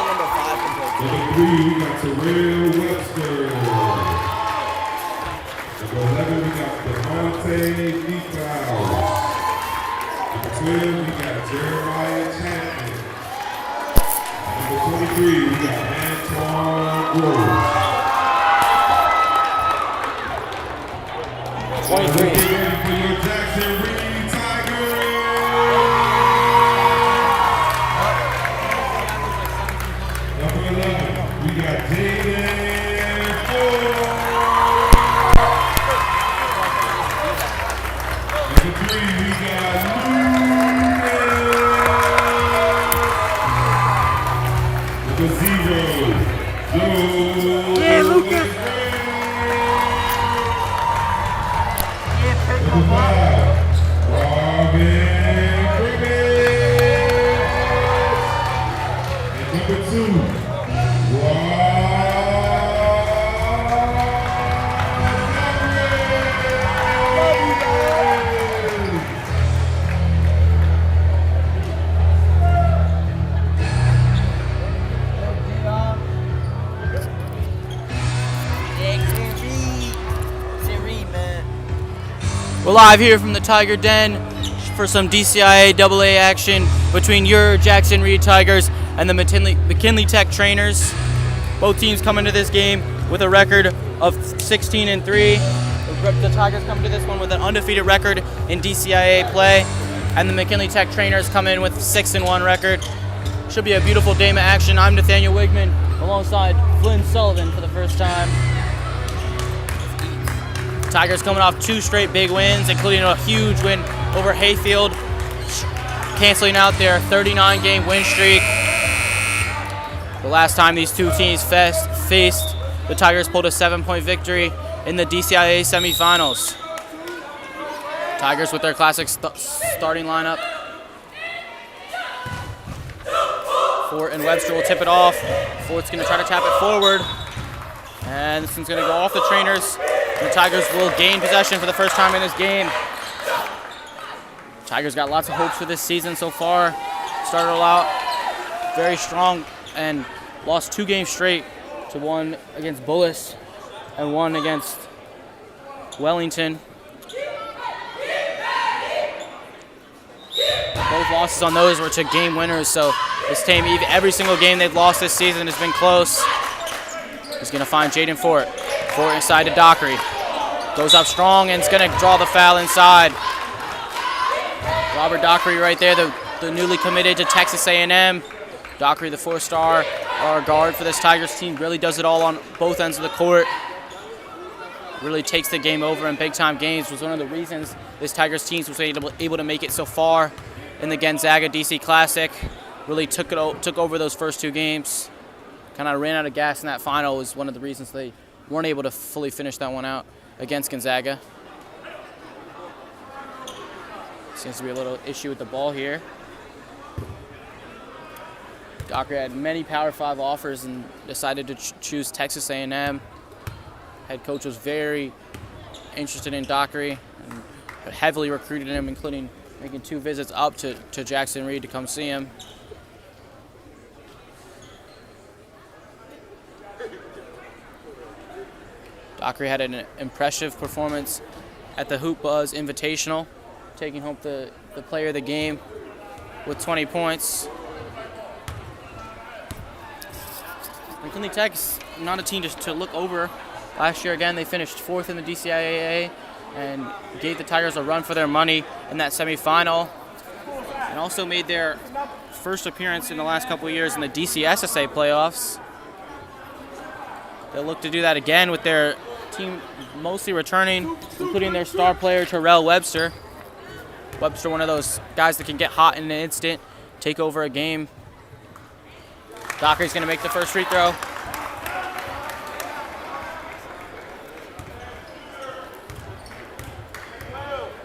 number 5 compared to Number 3, we got Terrell Webster. Number 11, we got Devontae Neekow. Number 12, we got Jeremiah Chapman. Number 23, we got Antoine Groves. 23. Get ready for your Jackson Reed Tigers. Number 11, we got Jaden Ford. Number 3, we got Lucas. Number 0, Joe. Yeah, Lucas. Number 5, Robin Grimmett. And number 2, We're live here from the Tiger Den for some DCIAA AA action between your Jackson Reed Tigers and the McKinley Tech Trainers. Both teams come into this game with a record of 16-3. The Tigers come to this one with an undefeated record in DCIAA play, and the McKinley Tech Trainers come in with 6-1 record. Should be a beautiful game of action. I'm Nathaniel Wigman alongside Flynn Sullivan for the first time. Tigers coming off 2 straight big wins, including a huge win over Hayfield, canceling out their 39-game win streak. The last time these two teams faced, the Tigers pulled a 7-point victory in the DCIAA semifinals. Tigers with their classic starting lineup. Fort and Webster will tip it off. Fort's going to try to tap it forward. And this one's going to go off the Trainers. The Tigers will gain possession for the first time in this game. Tigers got lots of hopes for this season so far. Started out very strong and lost 2 games straight to one against Bullis and one against Wellington. Both losses on those were to game winners, so this team, every single game they've lost this season has been close. He's going to find Jaden Fort. Fort inside to Dockery. Goes up strong and is going to draw the foul inside. Robert Dockery right there, the newly committed to Texas A&M. Dockery, the 4-star guard for this Tigers team, really does it all on both ends of the court. Really takes the game over in big-time games. Was one of the reasons this Tigers team was able to make it so far in the Gonzaga DC Classic. Really took over those first 2 games. Kind of ran out of gas in that final was one of the reasons they weren't able to fully finish that one out against Gonzaga. Seems to be a little issue with the ball here. Dockery had many Power 5 offers and decided to choose Texas A&M. Head coach was very interested in Dockery and heavily recruited him, including making 2 visits up to Jackson Reed to come see him. Dockery had an impressive performance at the Hoop Buzz Invitational, taking home the player of the game with 20 points. McKinley Tech's not a team to look over. Last year, again, they finished 4th in the DCIAA and gave the Tigers a run for their money in that semifinal, and also made their first appearance in the last couple of years in the DCSSA playoffs. They'll look to do that again with their team mostly returning, including their star player, Terrell Webster. Webster, one of those guys that can get hot in an instant, take over a game. Dockery's going to make the first free throw.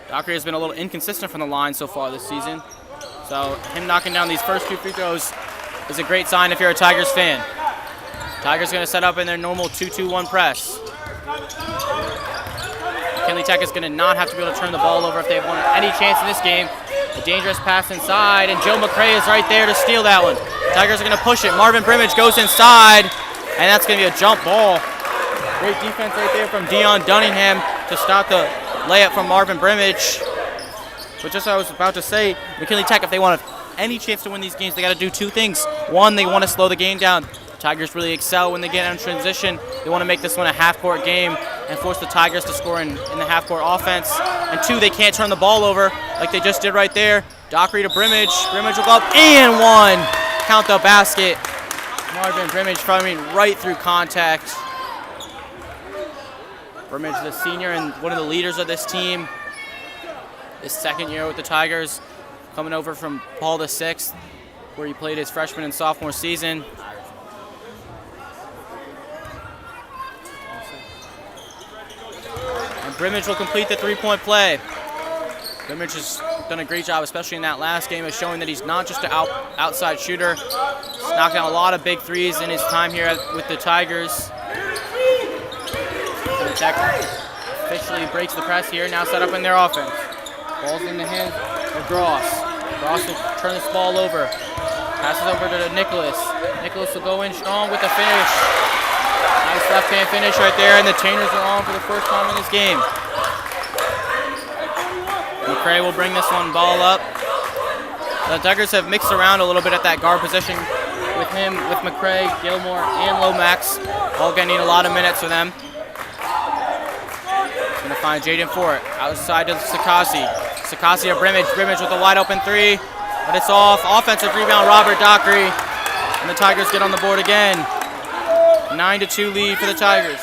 Dockery has been a little inconsistent from the line so far this season. So him knocking down these first 2 free throws is a great sign if you're a Tigers fan. Tigers going to set up in their normal 2-2-1 press. McKinley Tech is going to not have to be able to turn the ball over if they want any chance in this game. A dangerous pass inside, and Joe McCray is right there to steal that one. Tigers are going to push it. Marvin Brimage goes inside, and that's going to be a jump ball. Great defense right there from Dion Dunningham to stop the layup from Marvin Brimage. But just as I was about to say, McKinley Tech, if they want any chance to win these games, they got to do two things. One, they want to slow the game down. Tigers really excel when they get in transition. They want to make this one a half-court game and force the Tigers to score in the half-court offense. And two, they can't turn the ball over like they just did right there. Dockery to Brimage. Brimage will go up and one. Count the basket. Marvin Brimage coming right through contact. Brimage, the senior and one of the leaders of this team. His second year with the Tigers, coming over from Paul VI, where he played his freshman and sophomore season. And Brimage will complete the three-point play. Brimage has done a great job, especially in that last game, of showing that he's not just an outside shooter. He's knocked down a lot of big threes in his time here with the Tigers. Tech officially breaks the press here, now set up in their offense. Ball's in the hands of Gross. Gross will turn this ball over. Passes over to Nicholas. Nicholas will go in strong with the finish. Nice left-hand finish right there, and the Chainers are on for the first time in this game. McCray will bring this one ball up. The Tigers have mixed around a little bit at that guard position with him, with McCray, Gilmore, and Lomax, all getting a lot of minutes for them. Going to find Jaden Fort outside to Sakasi. Sakasi to Brimage. Brimage with a wide open three, but it's off. Offensive rebound, Robert Dockery. And the Tigers get on the board again. 9-2 lead for the Tigers.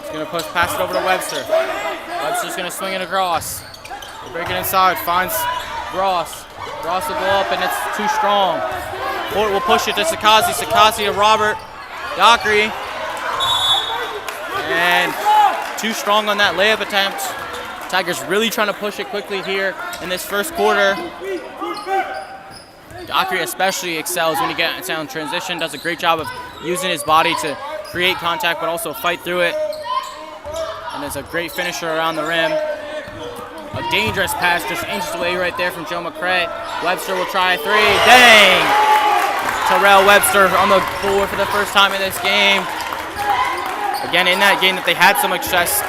He's going to pass it over to Webster. Webster's going to swing it across. Break it inside, finds Gross. Gross will go up, and it's too strong. Fort will push it to Sakasi. Sakasi to Robert Dockery. And too strong on that layup attempt. Tigers really trying to push it quickly here in this first quarter. Dockery especially excels when he gets down transition, does a great job of using his body to create contact but also fight through it. And is a great finisher around the rim. A dangerous pass just inches away right there from Joe McCray. Webster will try a three. Dang! Terrell Webster on the floor for the first time in this game. Again, in that game that they had some success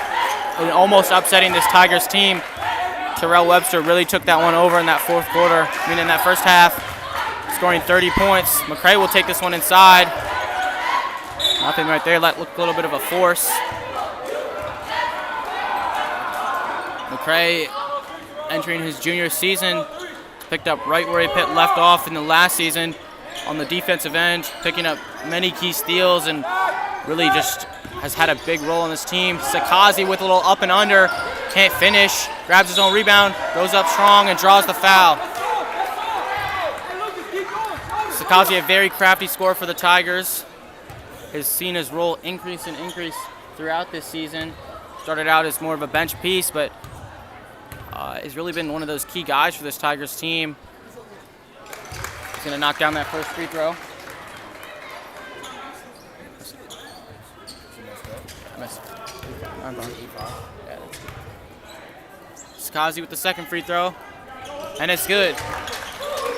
in almost upsetting this Tigers team, Terrell Webster really took that one over in that fourth quarter, in that first half, scoring 30 points. McCray will take this one inside. Nothing right there, looked a little bit of a force. McCray, entering his junior season, picked up right where he left off in the last season on the defensive end, picking up many key steals and really just has had a big role in this team. Sakazi with a little up and under, can't finish, grabs his own rebound, goes up strong and draws the foul. Sakazi, a very crafty scorer for the Tigers, has seen his role increase and increase throughout this season. Started out as more of a bench piece, but has really been one of those key guys for this Tigers team. He's going to knock down that first free throw. Sakazi with the second free throw, and it's good.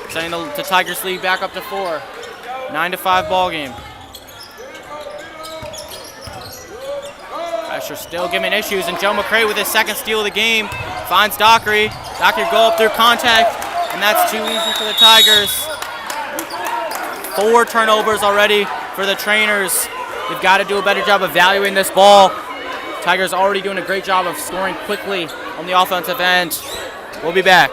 Sending the Tigers lead back up to 4. 9-5 ball game. Pressure still giving issues, and Joe McCray with his second steal of the game finds Dockery. Dockery go up through contact, and that's too easy for the Tigers. 4 turnovers already for the Trainers. They've got to do a better job of valuing this ball. Tigers already doing a great job of scoring quickly on the offensive end. We'll be back.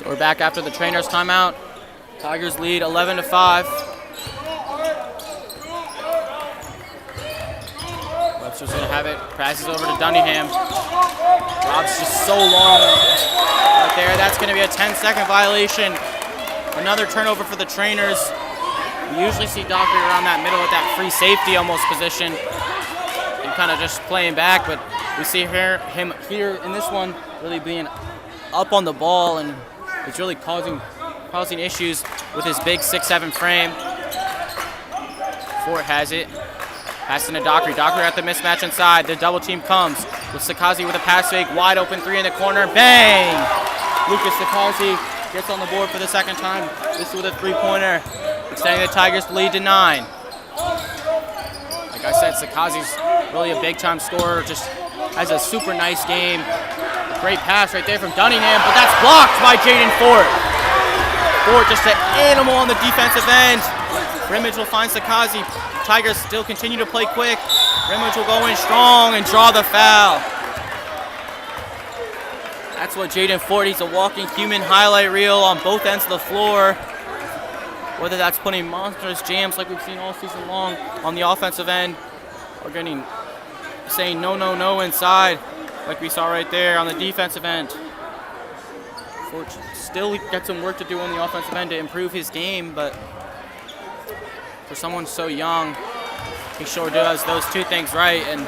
So we're back after the trainer's timeout. Tigers lead 11-5. Webster's gonna have it, passes over to Dunningham. Rob's just so long right there. That's gonna be a 10-second violation. Another turnover for the trainers. We usually see Dockery around that middle with that free safety almost position and kind of just playing back, but we see him here in this one really being up on the ball, and it's really causing issues with his big 6'7" frame. Fort has it. Passing to Dockery. Dockery at the mismatch inside. The double team comes with Sakazi with a pass fake. Wide open three in the corner. Bang! Lucas Sakazi gets on the board for the second time. This with a three-pointer, extending the Tigers' lead to 9. Like I said, Sakazi's really a big-time scorer. Just has a super nice game. A great pass right there from Dunningham, but that's blocked by Jaden Fort. Fort just an animal on the defensive end. Brimage will find Sakazi. Tigers still continue to play quick. Brimage will go in strong and draw the foul. That's what Jaden Fort, he's a walking human highlight reel on both ends of the floor. Whether that's putting monstrous jams like we've seen all season long on the offensive end, or saying no, no, no inside like we saw right there on the defensive end. Fort still got some work to do on the offensive end to improve his game, but for someone so young, he sure does those two things right. And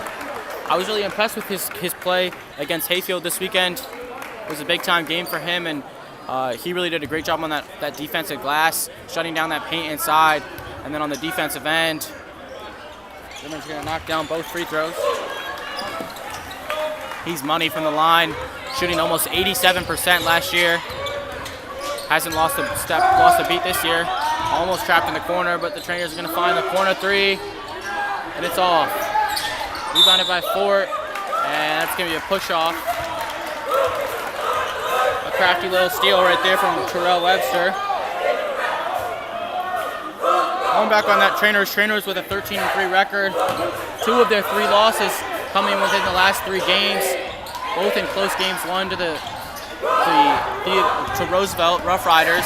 I was really impressed with his play against Hayfield this weekend. It was a big-time game for him, and he really did a great job on that defensive glass, shutting down that paint inside. And then on the defensive end, Zimmer's going to knock down both free throws. He's money from the line, shooting almost 87% last year. Hasn't lost a beat this year. Almost trapped in the corner, but the trainers are going to find the corner three, and it's off. Rebounded by Fort, and that's going to be a push-off. A crafty little steal right there from Terrell Webster. Going back on that trainers with a 13-3 record. 2 of their 3 losses coming within the last 3 games, both in close games. One to Roosevelt Rough Riders.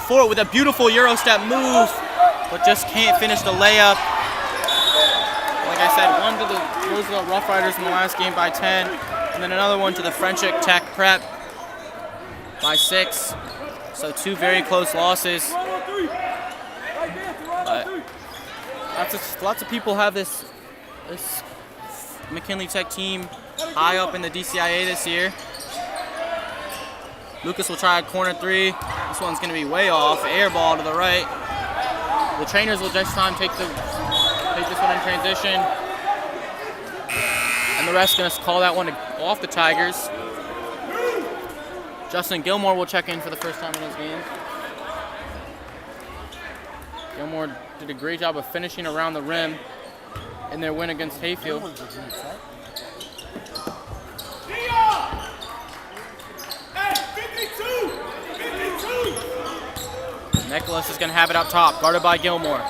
Fort with a beautiful Euro step move, but just can't finish the layup. Like I said, one to the Roosevelt Rough Riders in the last game by 10, and then another one to the Frenchick Tech Prep by 6. So 2 very close losses. But lots of people have this McKinley Tech team high up in the DCIAA this year. Lucas will try a corner 3. This one's going to be way off. Air ball to the right. The trainers will this time take this one in transition. And the ref's going to call that one off the Tigers. Justin Gilmore will check in for the first time in his game. Gilmore did a great job of finishing around the rim in their win against Hayfield. Nicholas is going to have it up top, guarded by Gilmore.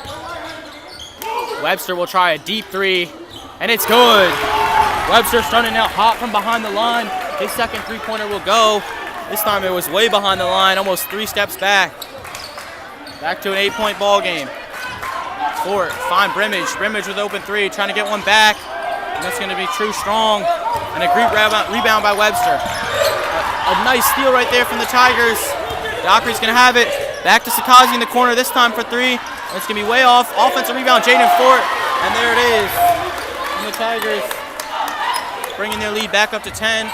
Webster will try a deep 3, and it's good. Webster starting out hot from behind the line. His second three-pointer will go. This time it was way behind the line, almost 3 steps back. Back to an 8-point ball game. Fort, find Brimage. Brimage with open 3, trying to get one back. And that's going to be true strong. And a great rebound by Webster. A nice steal right there from the Tigers. Dockery's going to have it. Back to Sakazi in the corner, this time for 3. And it's going to be way off. Offensive rebound, Jaden Fort. And there it is. And the Tigers bringing their lead back up to 10.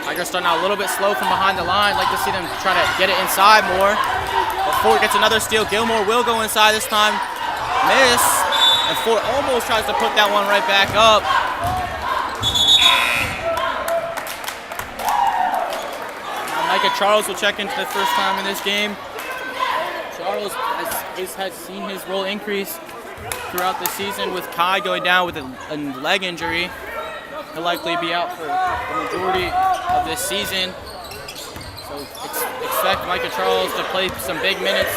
Tigers starting out a little bit slow from behind the line. Like to see them try to get it inside more. But Fort gets another steal. Gilmore will go inside this time. Miss. And Fort almost tries to put that one right back up. Micah Charles will check in for the first time in this game. Charles has seen his role increase throughout the season, with Kai going down with a leg injury. He'll likely be out for the majority of this season. So expect Micah Charles to play some big minutes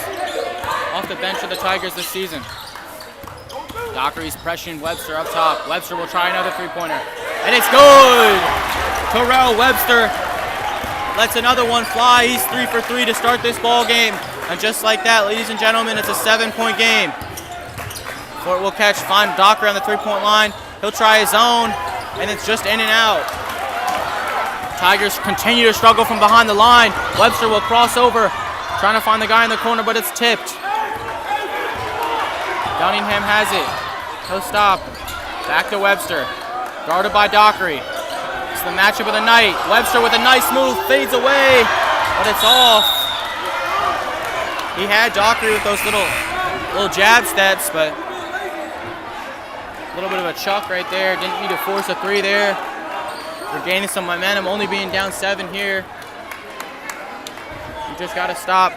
off the bench of the Tigers this season. Dockery's pressuring Webster up top. Webster will try another three-pointer. And it's good! Terrell Webster lets another one fly. He's 3 for 3 to start this ball game. And just like that, ladies and gentlemen, it's a 7-point game. Fort will find Dockery on the 3-point line. He'll try his own, and it's just in and out. Tigers continue to struggle from behind the line. Webster will cross over, trying to find the guy in the corner, but it's tipped. Dunningham has it. He'll stop. Back to Webster. Guarded by Dockery. It's the matchup of the night. Webster with a nice move, fades away, but it's off. He had Dockery with those little jab steps, but a little bit of a chuck right there. Didn't need to force a 3 there. We're gaining some momentum, only being down 7 here. You just got to stop.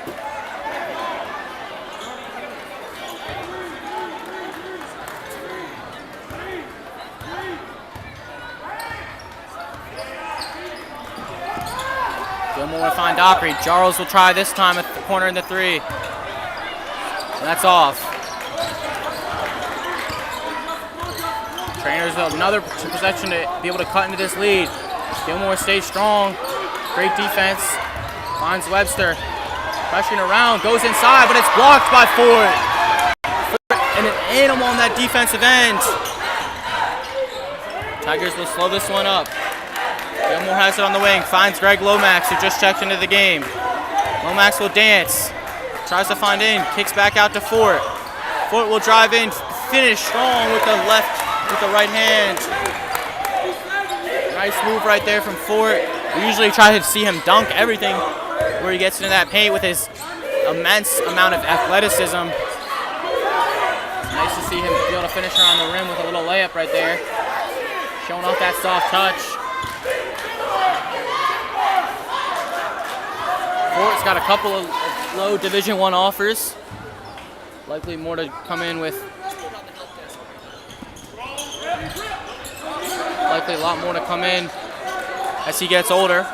Gilmore will find Dockery. Jarls will try this time at the corner in the 3. And that's off. Trainers have another possession to be able to cut into this lead. Gilmore stays strong. Great defense. Finds Webster. Pressuring around. Goes inside, but it's blocked by Fort. And an animal on that defensive end. Tigers will slow this one up. Gilmore has it on the wing. Finds Greg Lomax, who just checked into the game. Lomax will dance. Tries to find in. Kicks back out to Fort. Fort will drive in. Finish strong with the right hand. Nice move right there from Fort. We usually try to see him dunk everything where he gets into that paint with his immense amount of athleticism. Nice to see him be able to finish around the rim with a little layup right there. Showing off that soft touch. Fort's got a couple of low Division I offers. Likely more to come in with. Likely a lot more to come in as he gets older.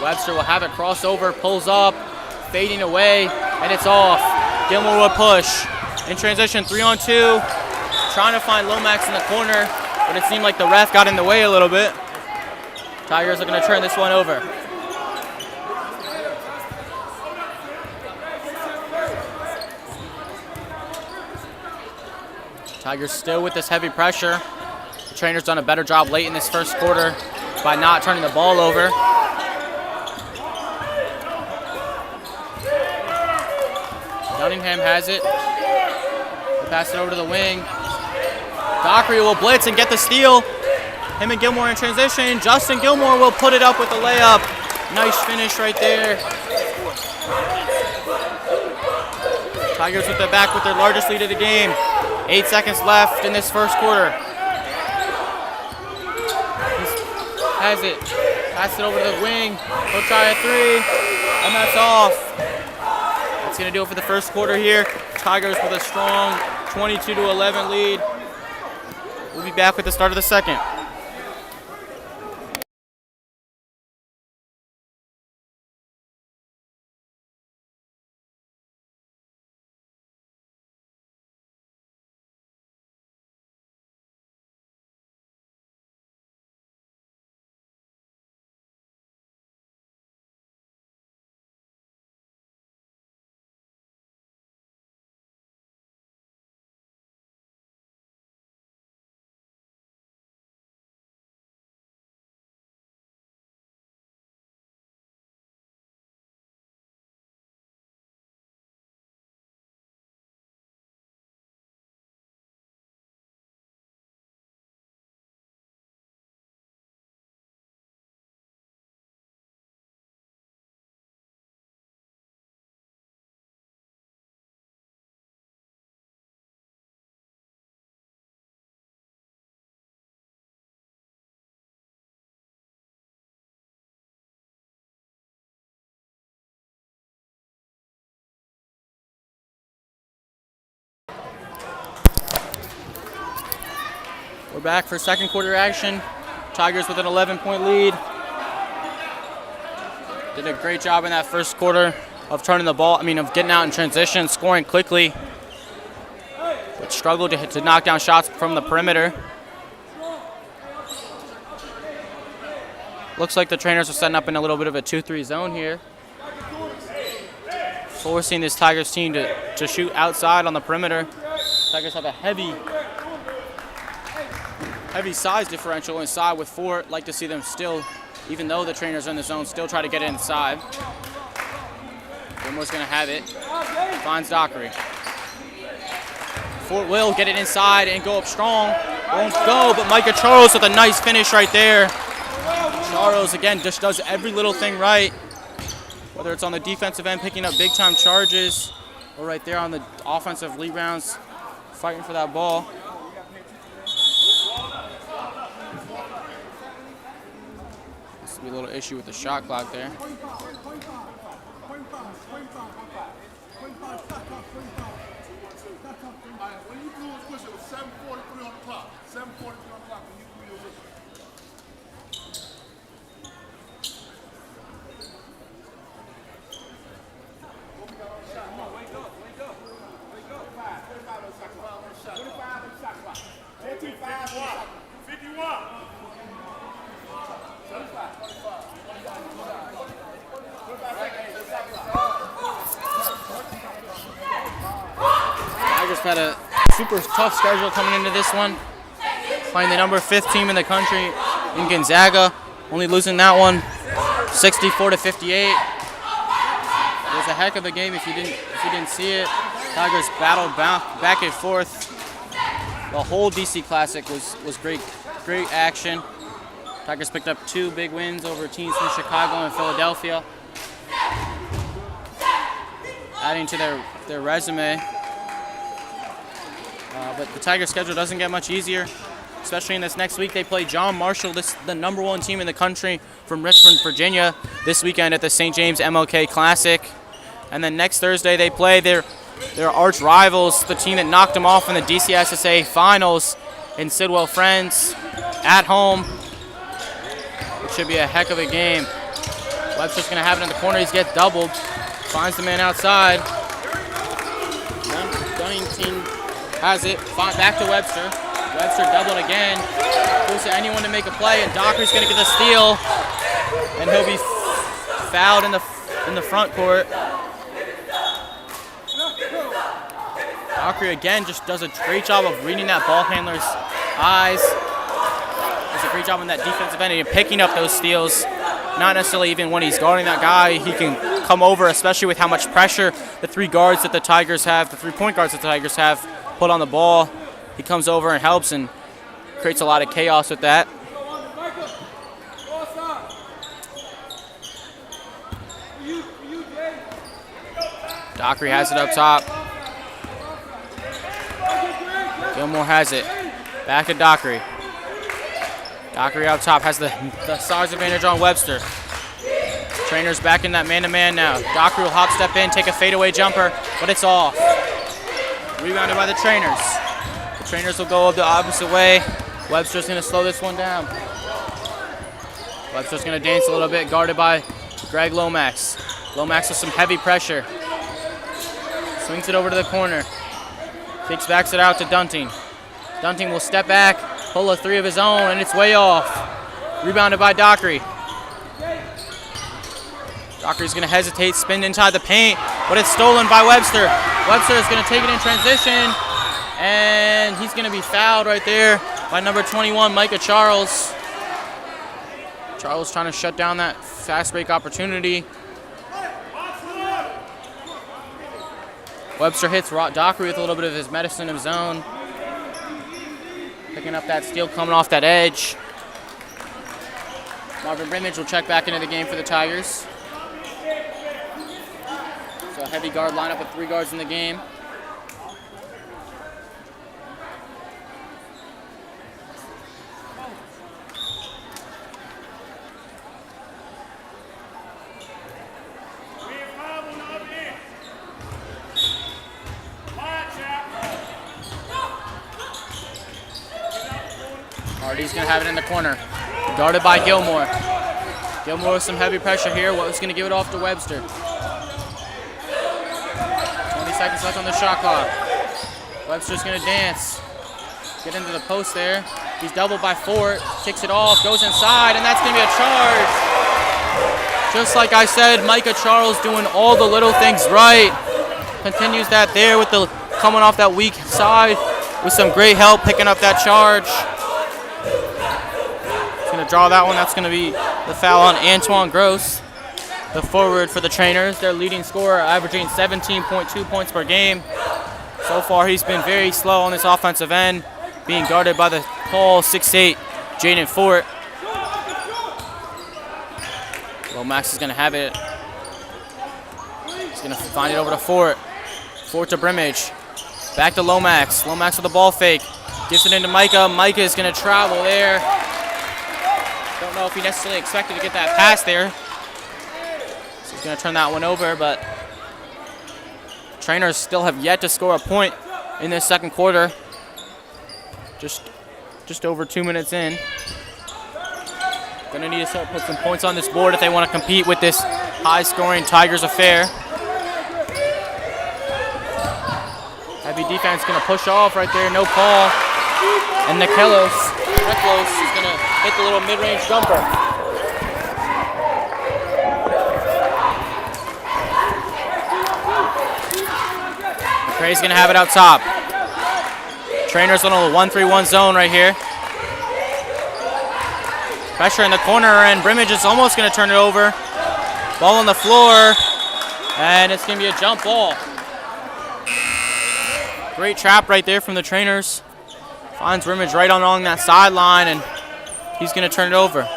Webster will have it cross over, pulls up, fading away, and it's off. Gilmore will push. In transition, 3-on-2. Trying to find Lomax in the corner, but it seemed like the ref got in the way a little bit. Tigers are going to turn this one over. Tigers still with this heavy pressure. The trainer's done a better job late in this first quarter by not turning the ball over. Dunningham has it. He'll pass it over to the wing. Dockery will blitz and get the steal. Him and Gilmore in transition. Justin Gilmore will put it up with the layup. Nice finish right there. Tigers with the back with their largest lead of the game. 8 seconds left in this first quarter. Has it. Pass it over to the wing. He'll try a 3. And that's off. That's going to do it for the first quarter here. Tigers with a strong 22-11 lead. We'll be back with the start of the second. We're back for second quarter action. Tigers with an 11-point lead. Did a great job in that first quarter of turning the ball, of getting out in transition, scoring quickly. But struggled to knock down shots from the perimeter. Looks like the trainers are setting up in a little bit of a 2-3 zone here, forcing this Tigers team to shoot outside on the perimeter. Tigers have a heavy size differential inside with Fort. Like to see them still, even though the trainers are in the zone, still try to get it inside. Gilmore's going to have it. Finds Dockery. Fort will get it inside and go up strong. Won't go, but Micah Charles with a nice finish right there. Charles, again, just does every little thing right. Whether it's on the defensive end, picking up big-time charges, or right there on the offensive rebounds, fighting for that ball. This will be a little issue with the shot clock there. Tigers had a super tough schedule coming into this one. Playing the number 5th team in the country in Gonzaga, only losing that one 64-58. It was a heck of a game if you didn't see it. Tigers battled back and forth. The whole DC Classic was great action. Tigers picked up 2 big wins over teams from Chicago and Philadelphia, adding to their resume. But the Tigers' schedule doesn't get much easier, especially in this next week. They play John Marshall, the number 1 team in the country from Richmond, Virginia, this weekend at the St. James MLK Classic. And then next Thursday they play their arch rivals, the team that knocked them off in the DCIAA Finals in Sidwell Friends at home. It should be a heck of a game. Webster's going to have it in the corner. He's get doubled. Finds the man outside. Dunnington has it. Back to Webster. Webster doubled again. Goes to anyone to make a play, and Dockery's going to get the steal. And he'll be fouled in the front court. Dockery again just does a great job of reading that ball handler's eyes. Does a great job on that defensive end and picking up those steals. Not necessarily even when he's guarding that guy, he can come over, especially with how much pressure the 3 guards that the Tigers have, the 3-point guards that the Tigers have, put on the ball. He comes over and helps and creates a lot of chaos with that. Dockery has it up top. Gilmore has it. Back to Dockery. Dockery up top has the size advantage on Webster. Trainer's back in that man-to-man now. Dockery will hop step in, take a fadeaway jumper, but it's off. Rebounded by the Trainers. The Trainers will go the opposite way. Webster's going to slow this one down. Webster's going to dance a little bit, guarded by Greg Lomax. Lomax with some heavy pressure. Swings it over to the corner. Backs it out to Dunting. Dunting will step back, pull a 3 of his own, and it's way off. Rebounded by Dockery. Dockery's going to hesitate, spin inside the paint, but it's stolen by Webster. Webster is going to take it in transition, and he's going to be fouled right there by number 21, Micah Charles. Charles trying to shut down that fast break opportunity. Webster hits Dockery with a little bit of his medicine of his own. Picking up that steal coming off that edge. Marvin Brimage will check back into the game for the Tigers. So a heavy guard lineup with 3 guards in the game. Hardy's going to have it in the corner. Guarded by Gilmore. Gilmore with some heavy pressure here. What's going to give it off to Webster. 20 seconds left on the shot clock. Webster's going to dance. Get into the post there. He's doubled by Fort. Kicks it off, goes inside, and that's going to be a charge. Just like I said, Micah Charles doing all the little things right. Continues that there with the coming off that weak side with some great help picking up that charge. He's going to draw that one. That's going to be the foul on Antoine Gross, the forward for the Trainers. Their leading scorer, averaging 17.2 points per game. So far, he's been very slow on this offensive end, being guarded by the tall 6'8" Jaden Fort. Lomax is going to have it. He's going to find it over to Fort. Fort to Brimage. Back to Lomax. Lomax with the ball fake. Gives it into Micah. Micah is going to travel there. Don't know if he necessarily expected to get that pass there. So he's going to turn that one over, but Trainers still have yet to score a point in this second quarter. Just over 2 minutes in. Gonna need to start put some points on this board if they want to compete with this high-scoring Tigers affair. Heavy defense gonna push off right there, no call. And Nikelos is gonna hit the little mid-range jumper. McCray's gonna have it out top. Trainers on a 1-3-1 zone right here. Pressure in the corner, and Brimage is almost going to turn it over. Ball on the floor, and it's going to be a jump ball. Great trap right there from the Trainers. Finds Brimage right on along that sideline, and he's going to turn it over.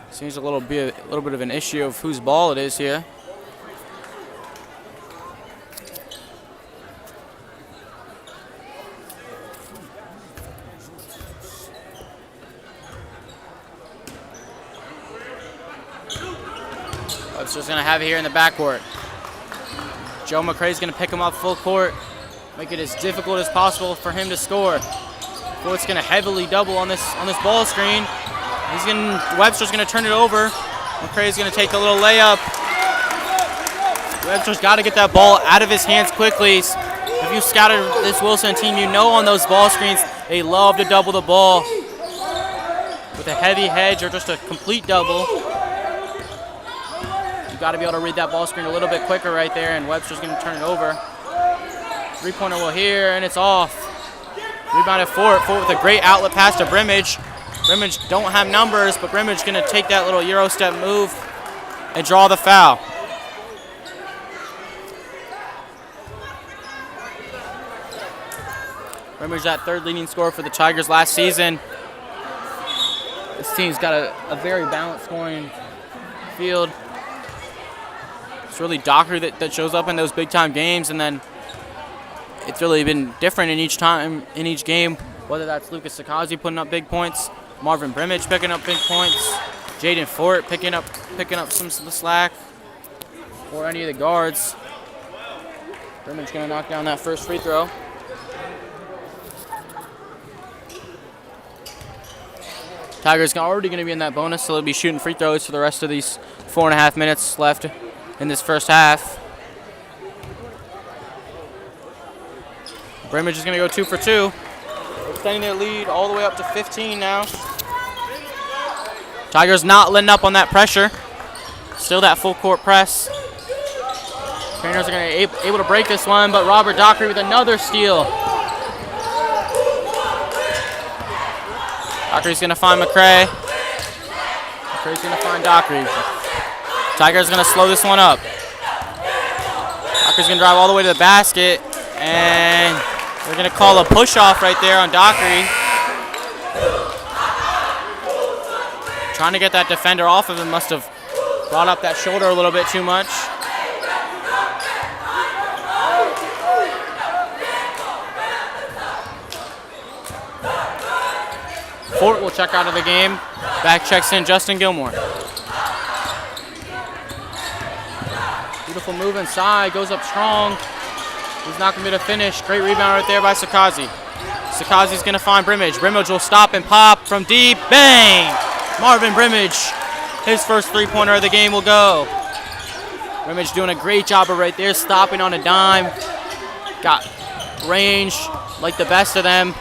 Seems a little bit of an issue of whose ball it is here. Webster's going to have it here in the backcourt. Joe McCray's going to pick him up full court, make it as difficult as possible for him to score. Fort's going to heavily double on this ball screen. Webster's going to turn it over. McCray's going to take a little layup. Webster's got to get that ball out of his hands quickly. If you scouted this Wilson team, you know on those ball screens, they love to double the ball with a heavy hedge or just a complete double. You got to be able to read that ball screen a little bit quicker right there, and Webster's going to turn it over. Three-pointer will here, and it's off. Rebounded Fort. Fort with a great outlet pass to Brimage. Brimage don't have numbers, but Brimage going to take that little Euro step move and draw the foul. Brimage, that third leading scorer for the Tigers last season. This team's got a very balanced scoring field. It's really Dockery that shows up in those big-time games, and then it's really been different in each game, whether that's Lucas Sakazi putting up big points, Marvin Brimage picking up big points, Jaden Fort picking up some of the slack, or any of the guards. Brimage going to knock down that first free throw. Tigers already going to be in that bonus, so they'll be shooting free throws for the rest of these 4.5 minutes left in this first half. Brimage is going to go 2 for 2. Extending their lead all the way up to 15 now. Tigers not letting up on that pressure. Still that full court press. Trainers are going to be able to break this one, but Robert Dockery with another steal. Dockery's going to find McCray. McCray's going to find Dockery. Tigers going to slow this one up. Dockery's going to drive all the way to the basket, and they're going to call a push-off right there on Dockery. Trying to get that defender off of him. Must have brought up that shoulder a little bit too much. Fort will check out of the game. Back checks in Justin Gilmore. Beautiful move inside. Goes up strong. He's not going to be able to finish. Great rebound right there by Sakazi. Sakazi's going to find Brimage. Brimage will stop and pop from deep. Bang! Marvin Brimage. His first three-pointer of the game will go. Brimage doing a great job of right there, stopping on a dime. Got range like the best of them.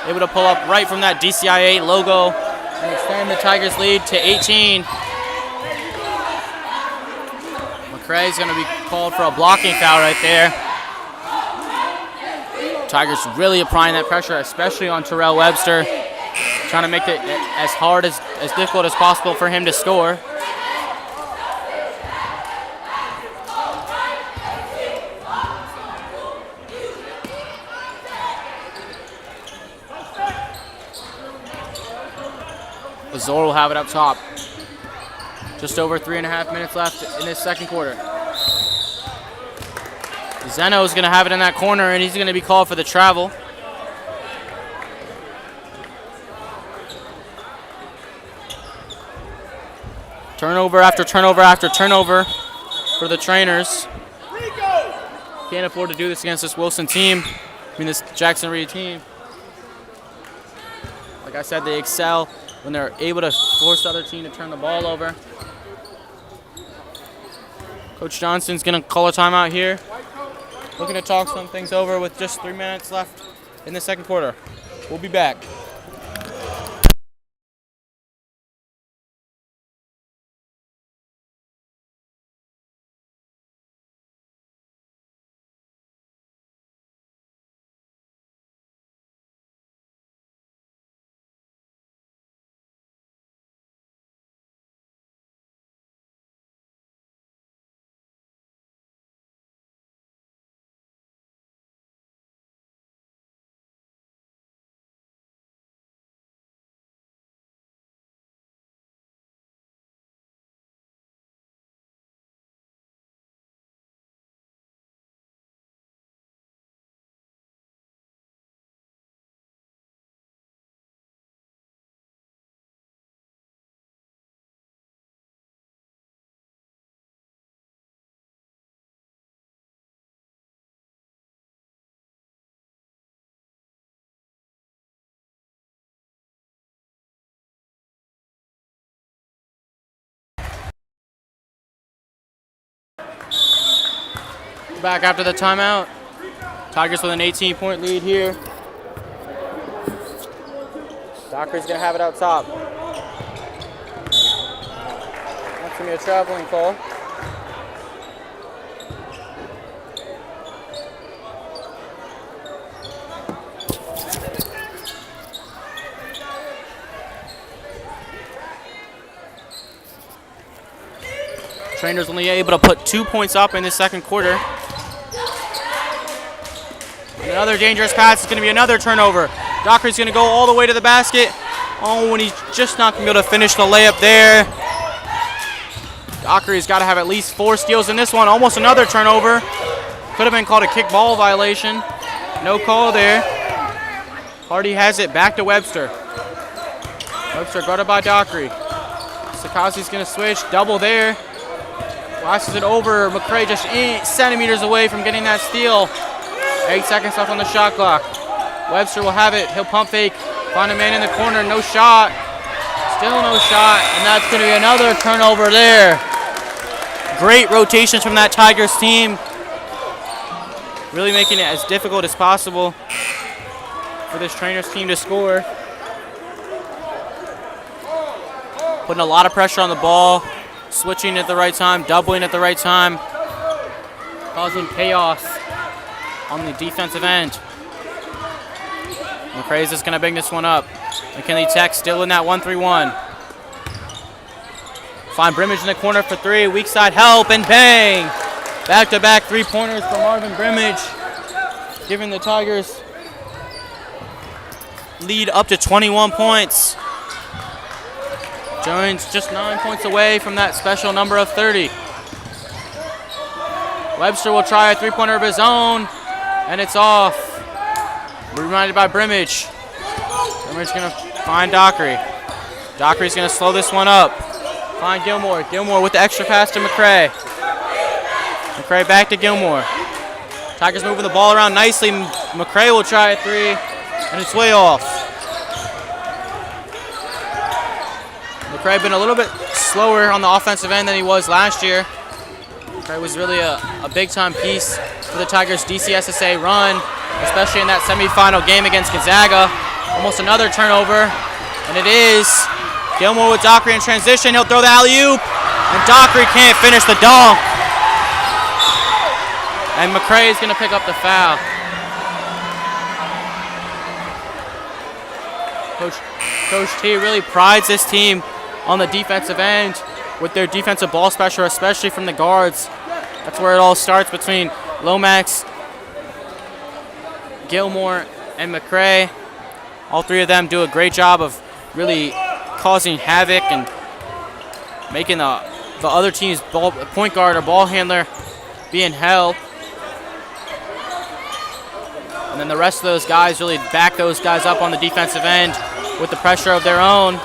Able to pull up right from that DCIAA logo and extend the Tigers' lead to 18. McCrae's going to be called for a blocking foul right there. Tigers really applying that pressure, especially on Terrell Webster. Trying to make it as hard, as difficult as possible for him to score. Azor will have it up top. Just over 3.5 minutes left in this second quarter. Zeno is going to have it in that corner, and he's going to be called for the travel. Turnover after turnover after turnover for the trainers. Can't afford to do this against this Wilson team. This Jackson Reed team. Like I said, they excel when they're able to force the other team to turn the ball over. Coach Johnson's going to call a timeout here. Looking to talk some things over with just 3 minutes left in the second quarter. We'll be back. Back after the timeout. Tigers with an 18-point lead here. Docker's going to have it out top. That's going to be a traveling call. Trainers only able to put 2 points up in the second quarter. Another dangerous pass. It's going to be another turnover. Dockery's going to go all the way to the basket. Oh, and he's just not going to be able to finish the layup there. Dockery's got to have at least 4 steals in this one. Almost another turnover. Could have been called a kick ball violation. No call there. Hardy has it back to Webster. Webster guarded by Dockery. Sakazi's going to switch. Double there. Passes it over. McCrae just 8 centimeters away from getting that steal. 8 seconds left on the shot clock. Webster will have it. He'll pump fake. Find a man in the corner. No shot. Still no shot. And that's going to be another turnover there. Great rotations from that Tigers team. Really making it as difficult as possible for this Trainers team to score. Putting a lot of pressure on the ball. Switching at the right time. Doubling at the right time. Causing chaos on the defensive end. McCrae is just going to bring this one up. McKinley Tech still in that 1-3-1. Find Brimage in the corner for 3. Weak side help and bang! Back-to-back 3-pointers for Marvin Brimage, giving the Tigers lead up to 21 points. Jones just 9 points away from that special number of 30. Webster will try a 3-pointer of his own, and it's off. Reminded by Brimage. Brimage going to find Dockery. Dockery's going to slow this one up. Find Gilmore. Gilmore with the extra pass to McCrae. McCrae back to Gilmore. Tigers moving the ball around nicely. McCray will try a three, and it's way off. McCray been a little bit slower on the offensive end than he was last year. McCray was really a big-time piece for the Tigers' DCSSA run, especially in that semifinal game against Gonzaga. Almost another turnover, and it is Gilmore with Dockery in transition. He'll throw the alley-oop, and Dockery can't finish the dunk. And McCray is going to pick up the foul. Coach T really prides this team on the defensive end with their defensive ball special, especially from the guards. That's where it all starts between Lomax, Gilmore, and McCray. All three of them do a great job of really causing havoc and making the other team's point guard or ball handler being held. And then the rest of those guys really back those guys up on the defensive end with the pressure of their own. You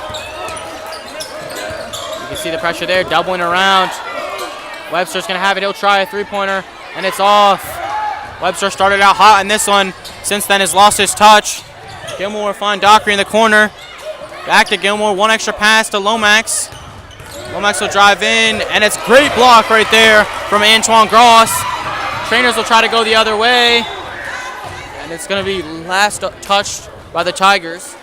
can see the pressure there, doubling around. Webster's going to have it. He'll try a three-pointer, and it's off. Webster started out hot in this one. Since then has lost his touch. Gilmore will find Dockery in the corner. Back to Gilmore. One extra pass to Lomax. Lomax will drive in, and it's great block right there from Antoine Gross. Trainers will try to go the other way. And it's going to be last touched by the Tigers.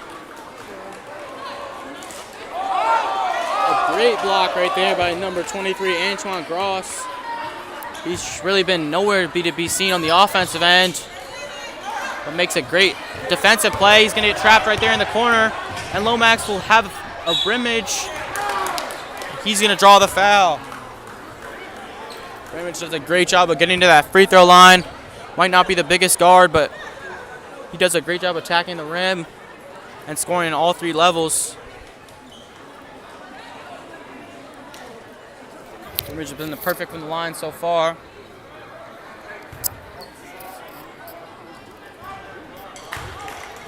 A great block right there by number 23, Antoine Gross. He's really been nowhere to be seen on the offensive end, but makes a great defensive play. He's going to get trapped right there in the corner, and Lomax will have a brimmage. He's going to draw the foul. Brimmage does a great job of getting to that free throw line. Might not be the biggest guard, but he does a great job attacking the rim and scoring in all three levels. Brimmage has been perfect from the line so far.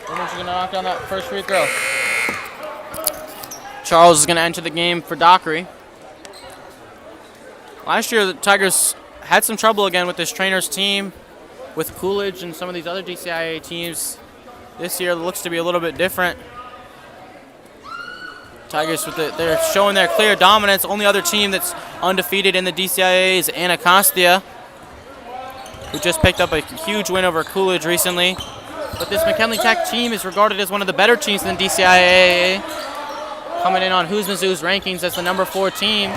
Brimmage is going to knock down that first free throw. Charles is going to enter the game for Dockery. Last year, the Tigers had some trouble again with this Trainers team, with Coolidge and some of these other DCIAA teams. This year looks to be a little bit different. Tigers, they're showing their clear dominance. Only other team that's undefeated in the DCIAA is Anacostia, who just picked up a huge win over Coolidge recently. But this McKinley Tech team is regarded as one of the better teams in the DCIAA, coming in on Who's Mizzou's rankings as the number 4 team.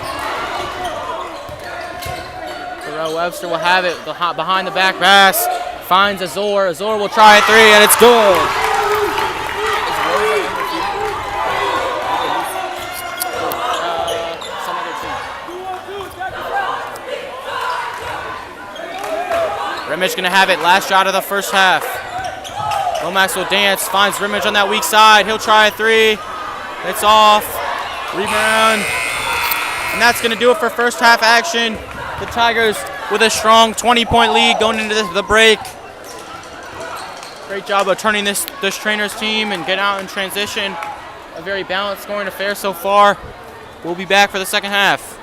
Terrell Webster will have it behind the back pass. Finds Azor. Azor will try a three, and it's good. Rimmage going to have it. Last shot of the first half. Lomax will dance. Finds Rimmage on that weak side. He'll try a three. It's off. Rebound. And that's going to do it for first half action. The Tigers with a strong 20-point lead going into the break. Great job of turning this Trainers team and get out in transition. A very balanced scoring affair so far. We'll be back for the second half.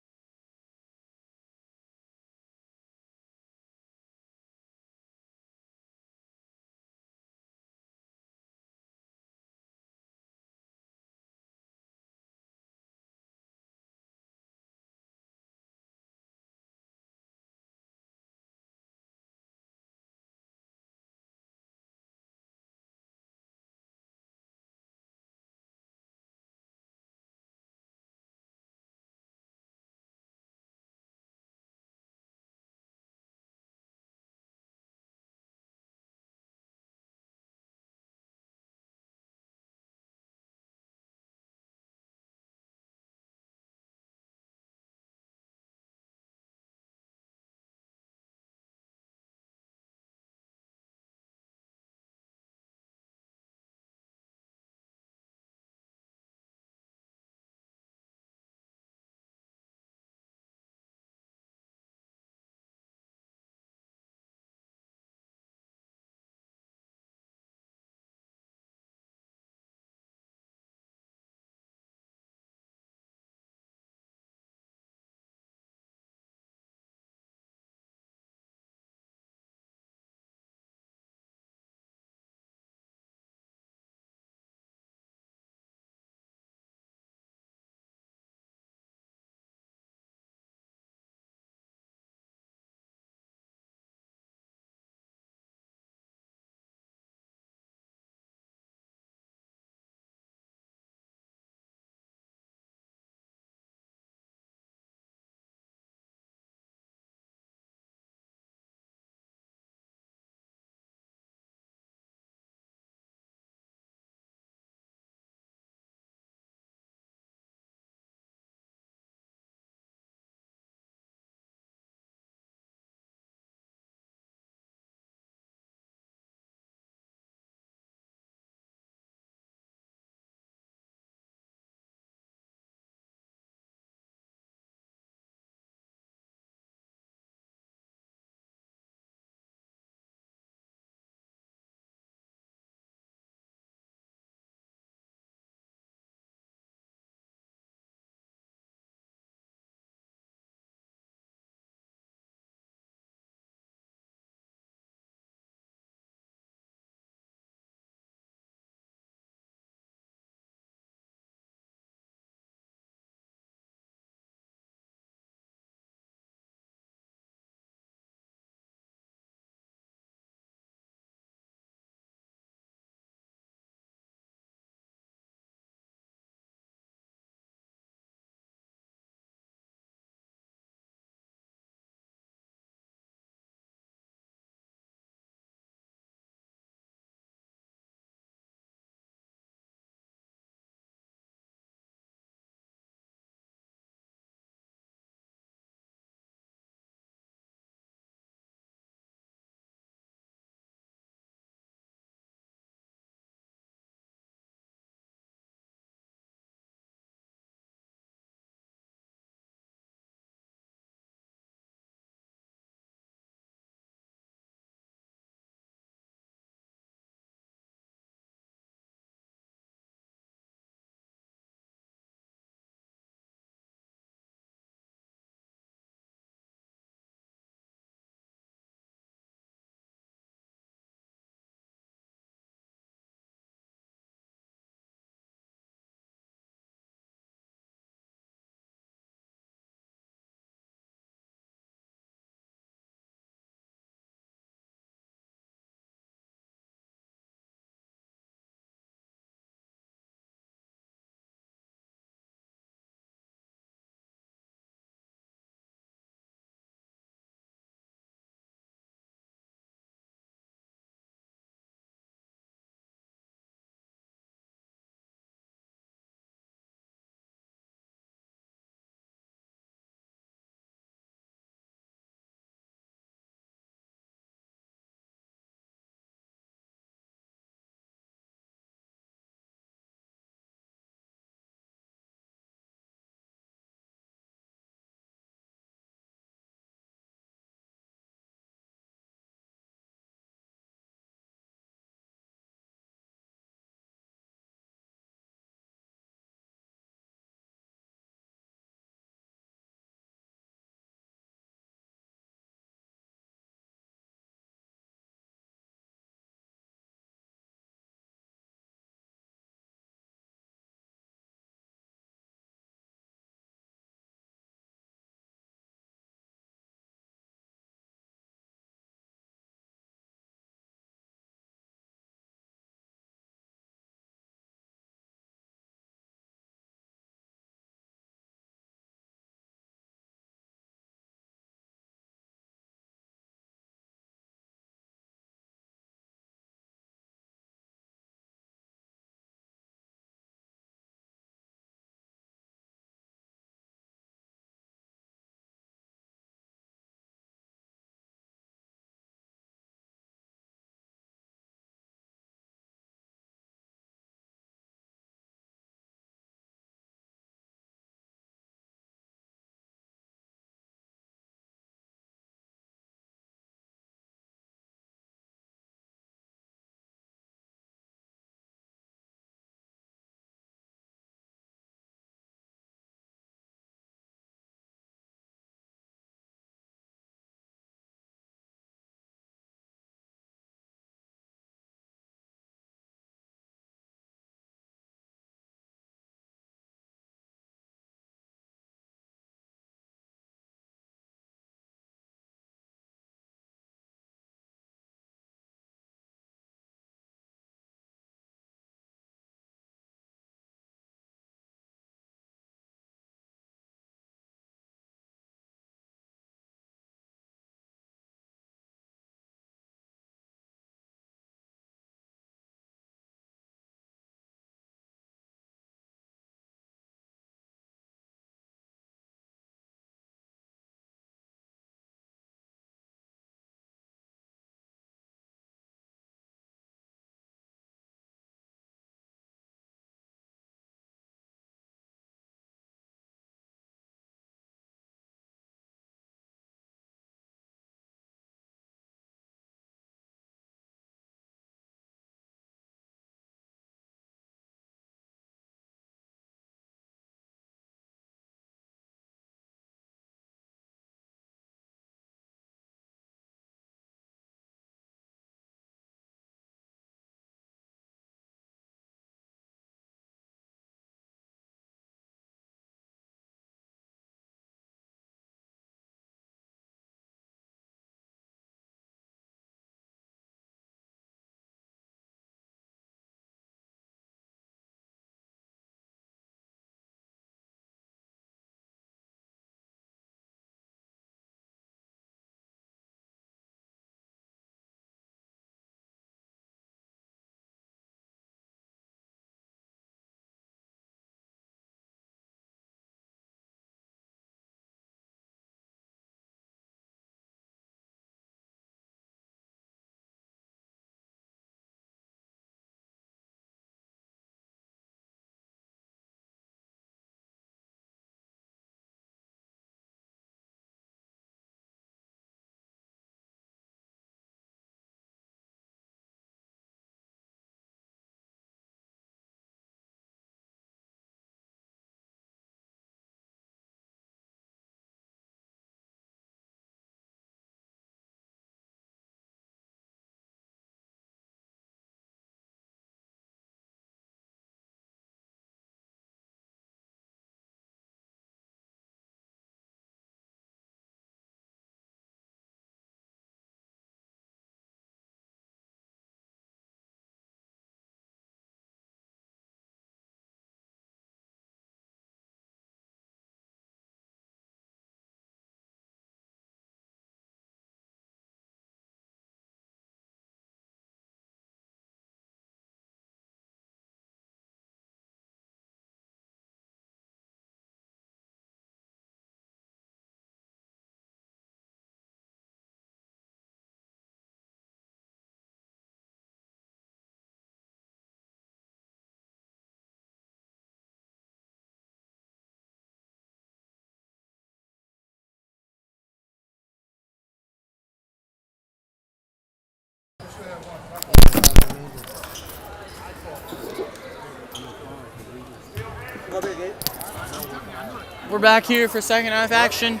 We're back here for second half action.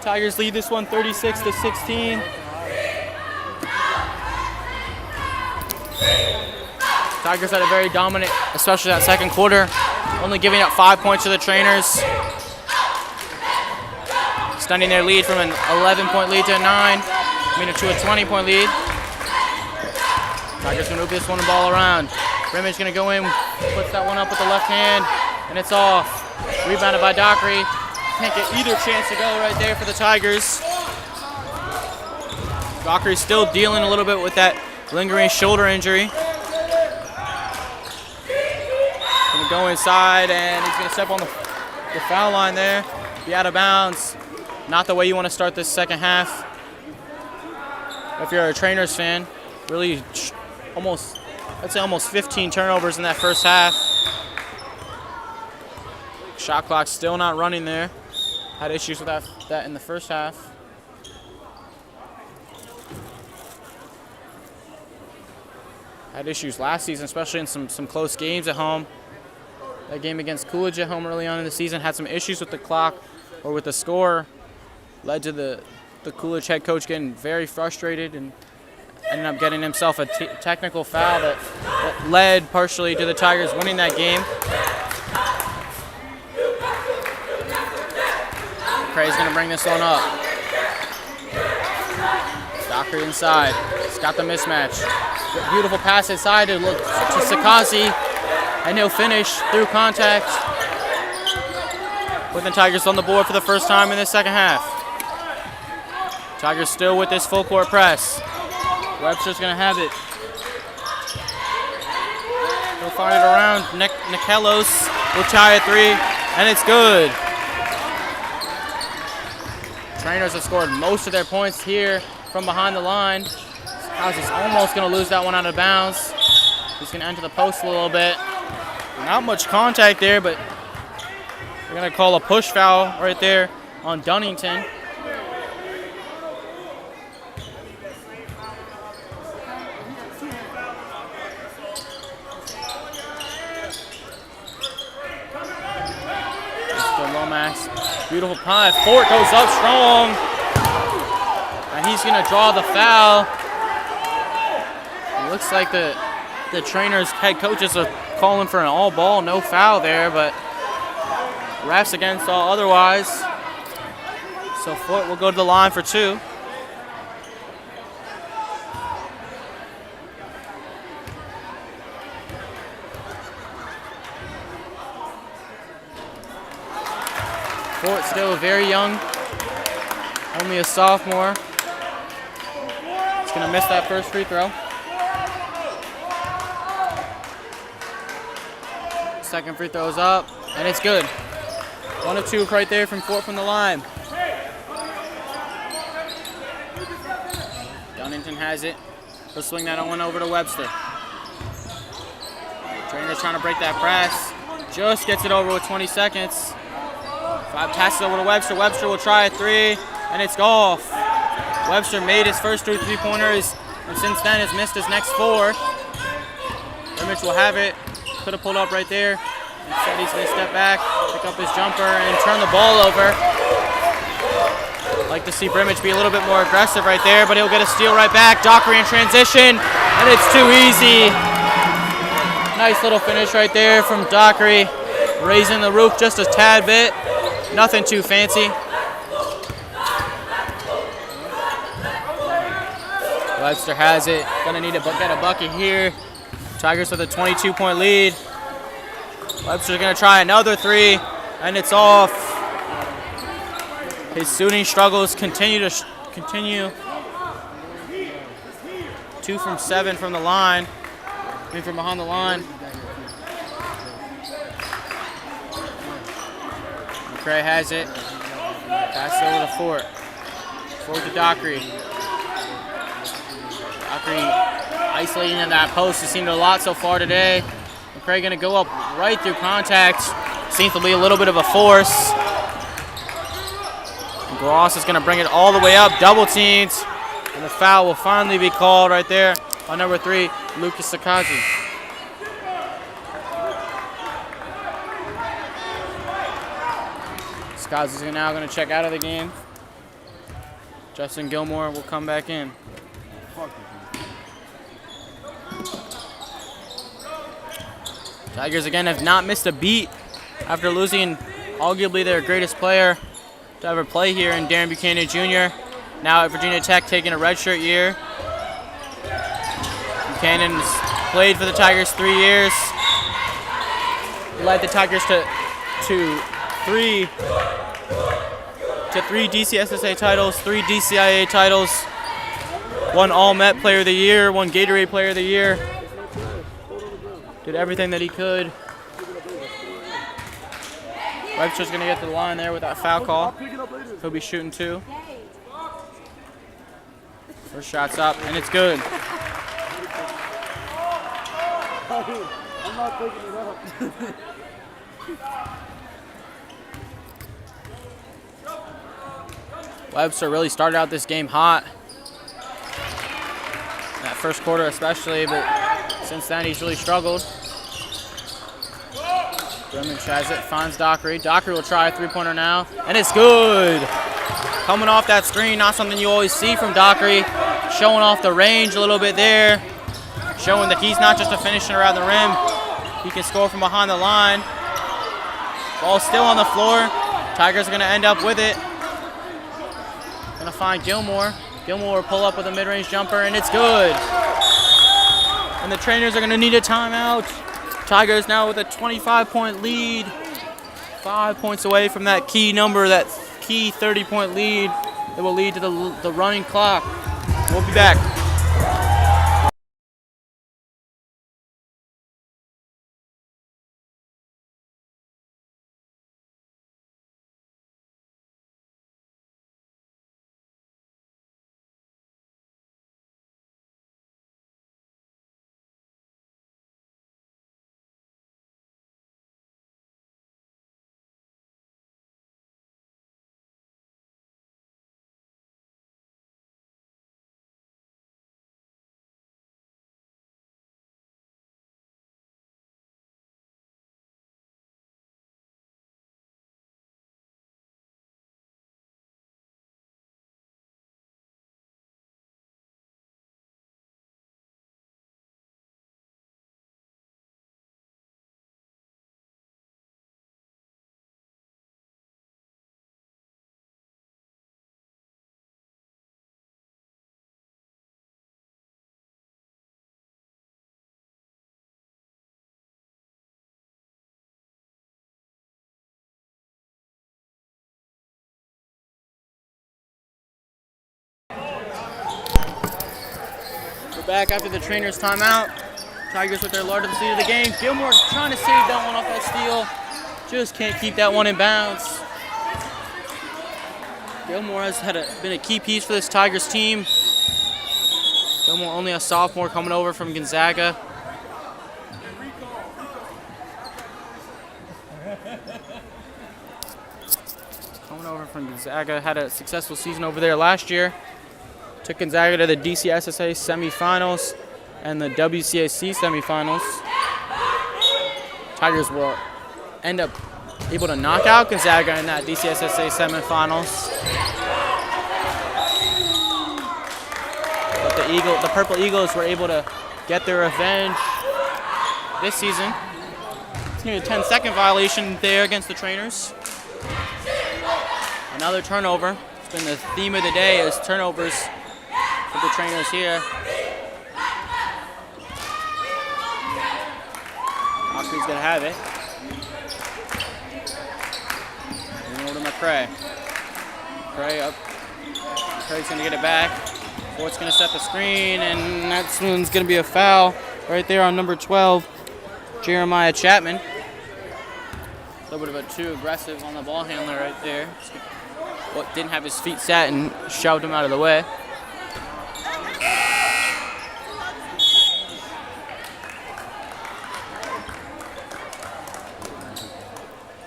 Tigers lead this one 36-16. Tigers had a very dominant, especially that second quarter, only giving up 5 points to the Trainers. Extending their lead from an 11-point lead to a 20-point lead. Tigers gonna move this one ball around. Brimage gonna go in, puts that one up with the left hand, and it's off. Rebounded by Dockery. Can't get either chance to go right there for the Tigers. Dockery's still dealing a little bit with that lingering shoulder injury. Gonna go inside, and he's gonna step on the foul line there. Be out of bounds. Not the way you want to start this second half. If you're a Trainers fan, really I'd say almost 15 turnovers in that first half. Shot clock still not running there. Had issues with that in the first half. Had issues last season, especially in some close games at home. That game against Coolidge at home early on in the season had some issues with the clock or with the score. Led to the Coolidge head coach getting very frustrated and ended up getting himself a technical foul that led partially to the Tigers winning that game. McCray's gonna bring this one up. Dockery inside. He's got the mismatch. Beautiful pass inside to Sakazi, and he'll finish through contact. With the Tigers on the board for the first time in the second half. Tigers still with this full court press. Webster's gonna have it. He'll find it around. Nikelos will tie at three, and it's good. Trainers have scored most of their points here from behind the line. Sakazi's almost gonna lose that one out of bounds. He's gonna enter the post a little bit. Not much contact there, but they're gonna call a push foul right there on Dunnington. Beautiful punt. Fort goes up strong. And he's going to draw the foul. It looks like the Trainers' head coaches are calling for an all ball, no foul there, but refs against all otherwise. So Fort will go to the line for two. Fort still very young, only a sophomore. He's gonna miss that first free throw. Second free throw's up, and it's good. 1 of 2 right there from Fort from the line. Dunnington has it. He'll swing that one over to Webster. Trainer's trying to break that press. Just gets it over with 20 seconds. 5 passes over to Webster. Webster will try a three, and it's off. Webster made his first 2 3-pointers, and since then has missed his next 4. Brimage will have it. Could have pulled up right there. Instead, he's going to step back, pick up his jumper, and turn the ball over. Like to see Brimage be a little bit more aggressive right there, but he'll get a steal right back. Dockery in transition, and it's too easy. Nice little finish right there from Dockery, raising the roof just a tad bit. Nothing too fancy. Webster has it. Gonna need to get a bucket here. Tigers with a 22-point lead. Webster's gonna try another 3, and it's off. His shooting struggles continue. 2 from 7 from the line. From behind the line. McCray has it. Pass it over to Fort. Fort to Dockery. Dockery isolating in that post. Has seen it a lot so far today. McCray going to go up right through contact. Seems to be a little bit of a force. And Gross is going to bring it all the way up. Double teamed. And the foul will finally be called right there on number 3, Lucas Sakazi. Scott is now going to check out of the game. Justin Gilmore will come back in. Tigers again have not missed a beat after losing arguably their greatest player to ever play here in Darren Buchanan Jr. Now at Virginia Tech taking a redshirt year. Buchanan's played for the Tigers 3 years. Led the Tigers to three DCSSA titles, 3 DCIAA titles, 1 All-Met Player of the Year, 1 Gatorade Player of the Year. Did everything that he could. Webster's going to get to the line there with that foul call. He'll be shooting 2. First shot's up, and it's good. I'm not picking it up. Webster really started out this game hot. That first quarter especially, but since then he's really struggled. Brimage has it, finds Dockery. Dockery will try a 3-pointer now, and it's good. Coming off that screen, not something you always see from Dockery. Showing off the range a little bit there. Showing that he's not just a finisher around the rim. He can score from behind the line. Ball still on the floor. Tigers are going to end up with it. Going to find Gilmore. Gilmore will pull up with a mid-range jumper, and it's good. And the trainers are going to need a timeout. Tigers now with a 25-point lead. 5 points away from that key number, that key 30-point lead that will lead to the running clock. We'll be back. We're back after the trainer's timeout. Tigers with their largest lead of the game. Gilmore trying to save that one off that steal. Just can't keep that one in bounds. Gilmore has been a key piece for this Tigers team. Gilmore only a sophomore coming over from Gonzaga. Coming over from Gonzaga, had a successful season over there last year. Took Gonzaga to the DCSSA semifinals and the WCAC semifinals. Tigers will end up able to knock out Gonzaga in that DCSSA semifinals. But the Purple Eagles were able to get their revenge this season. It's near a 10-second violation there against the trainers. Another turnover. It's been the theme of the day is turnovers for the trainers here. Dockery's gonna have it. Moving over to McCray. McCray up. McCray's gonna get it back. Fort's gonna set the screen, and that one's gonna be a foul right there on number 12, Jeremiah Chapman. A little bit of a too aggressive on the ball handler right there. Well, didn't have his feet set and shoved him out of the way.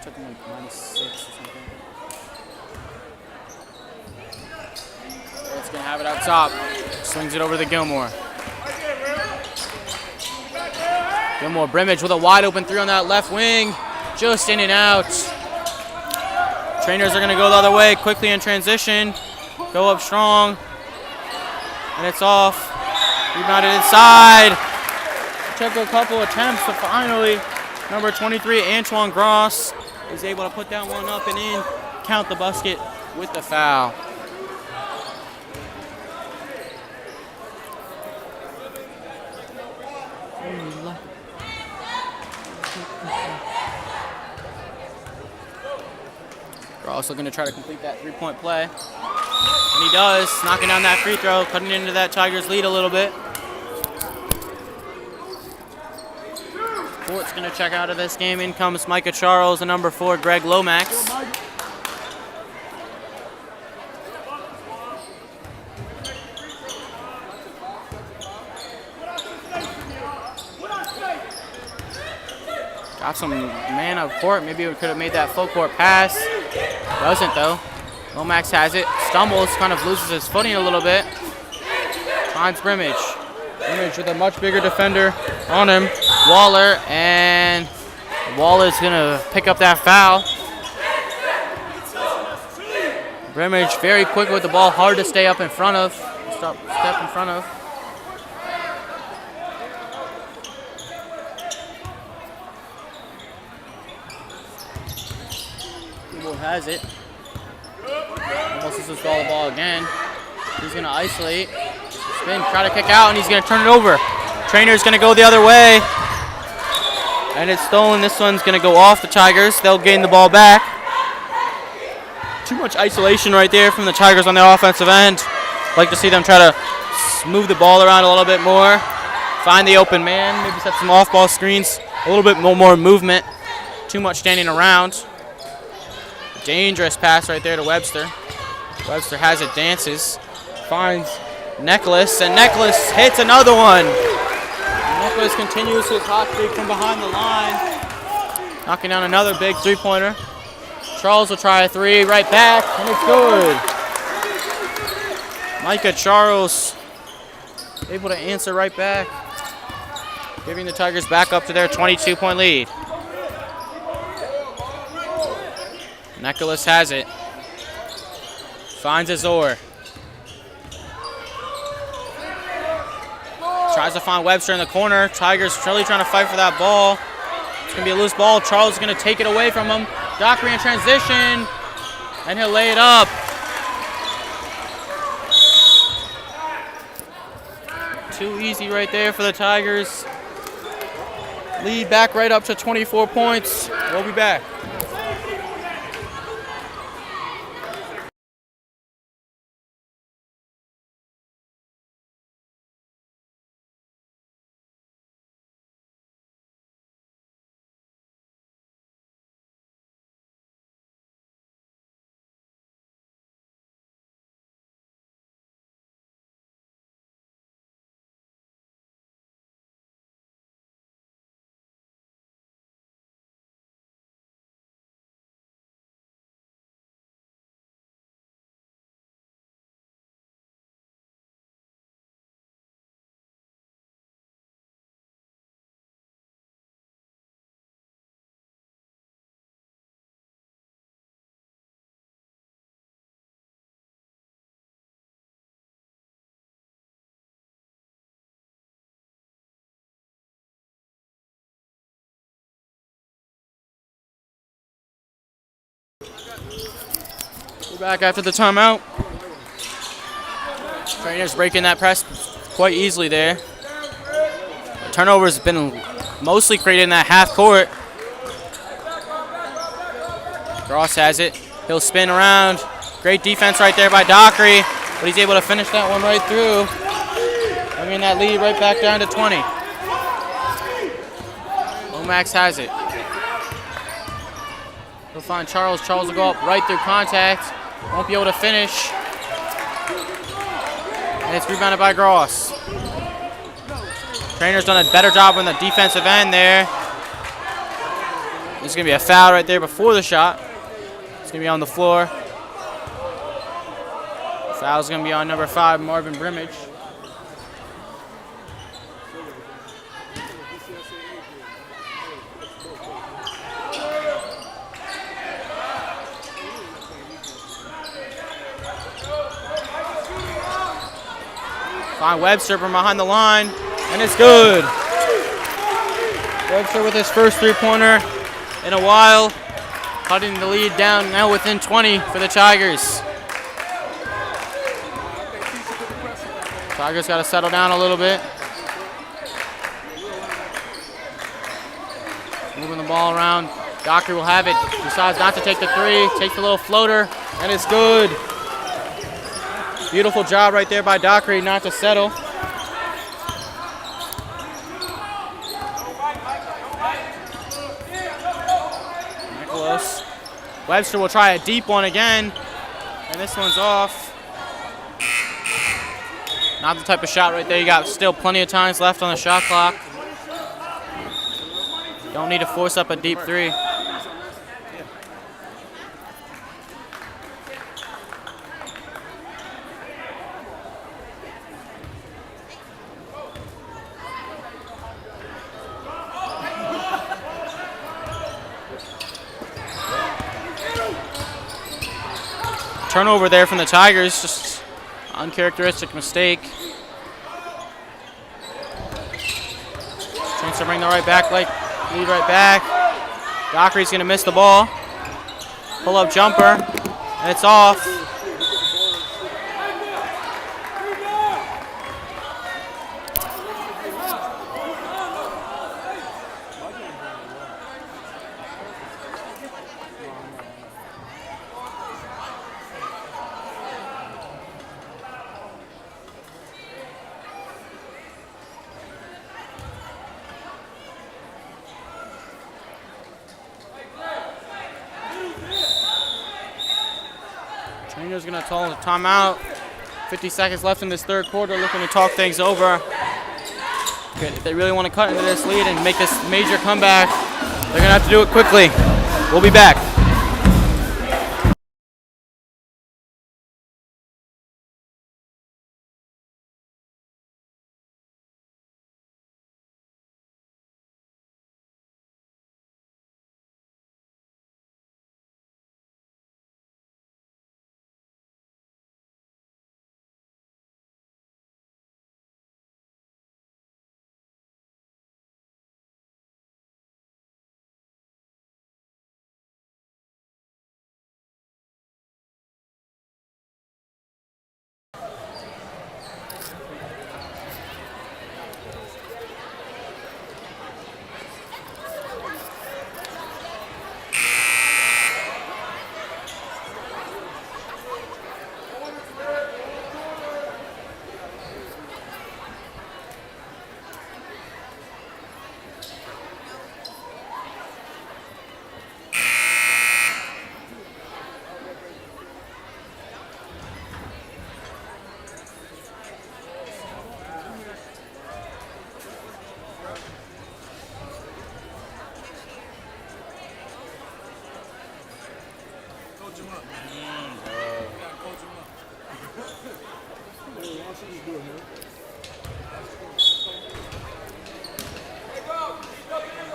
Took him like -6 or something. It's gonna have it up top. Swings it over to Gilmore. Gilmore Brimage with a wide open 3 on that left wing. Just in and out. Trainers are going to go the other way quickly in transition. Go up strong. And it's off. Rebounded inside. Took a couple attempts, but finally, number 23, Antoine Gross, is able to put that one up and in, count the basket with the foul. Gross looking to try to complete that three-point play. And he does, knocking down that free throw, cutting into that Tigers lead a little bit. Fort's going to check out of this game. In comes Micah Charles and number 4, Greg Lomax. Got some man up court. Maybe we could have made that full court pass. Doesn't though. Lomax has it. Stumbles, kind of loses his footing a little bit. Finds Brimage. Brimage with a much bigger defender on him. Waller, and Waller's gonna pick up that foul. Brimage very quick with the ball, hard to stay up in front of. Step in front of. Has it. Almost loses the ball again. He's gonna isolate. Spin, try to kick out, and he's gonna turn it over. Trainer's gonna go the other way. And it's stolen. This one's gonna go off the Tigers. They'll gain the ball back. Too much isolation right there from the Tigers on the offensive end. Like to see them try to move the ball around a little bit more. Find the open man, maybe set some off-ball screens. A little bit more movement. Too much standing around. Dangerous pass right there to Webster. Webster has it, dances, finds Necklace, and Necklace hits another one. Necklace continues his hot streak from behind the line, knocking down another big three-pointer. Charles will try a three, right back, and it's good. Micah Charles able to answer right back, giving the Tigers back up to their 22-point lead. Nicholas has it. Finds Azor. Tries to find Webster in the corner. Tigers really trying to fight for that ball. It's going to be a loose ball. Charles is going to take it away from him. Dockery in transition. And he'll lay it up. Too easy right there for the Tigers. Lead back right up to 24 points. We'll be back. We're back after the timeout. Trainers breaking that press quite easily there. The turnover's been mostly created in that half court. Gross has it. He'll spin around. Great defense right there by Dockery, but he's able to finish that one right through, bringing that lead right back down to 20. Lomax has it. He'll find Charles. Charles will go up right through contact. Won't be able to finish. And it's rebounded by Gross. Trainer's done a better job on the defensive end there. There's going to be a foul right there before the shot. It's going to be on the floor. Foul's going to be on number 5, Marvin Brimage. Find Webster from behind the line, and it's good. Webster with his first three-pointer in a while, cutting the lead down now within 20 for the Tigers. Tigers got to settle down a little bit. Moving the ball around. Dockery will have it. Decides not to take the three. Takes a little floater, and it's good. Beautiful job right there by Dockery not to settle. Nicholas. Webster will try a deep one again, and this one's off. Not the type of shot right there. You got still plenty of times left on the shot clock. Don't need to force up a deep three. Turnover there from the Tigers, just uncharacteristic mistake. Chance to bring the lead right back. Dockery's gonna miss the ball. Pull up jumper, and it's off. Trainer's gonna call a timeout. 50 seconds left in this third quarter, looking to talk things over. If they really want to cut into this lead and make this major comeback, they're gonna have to do it quickly. We'll be back.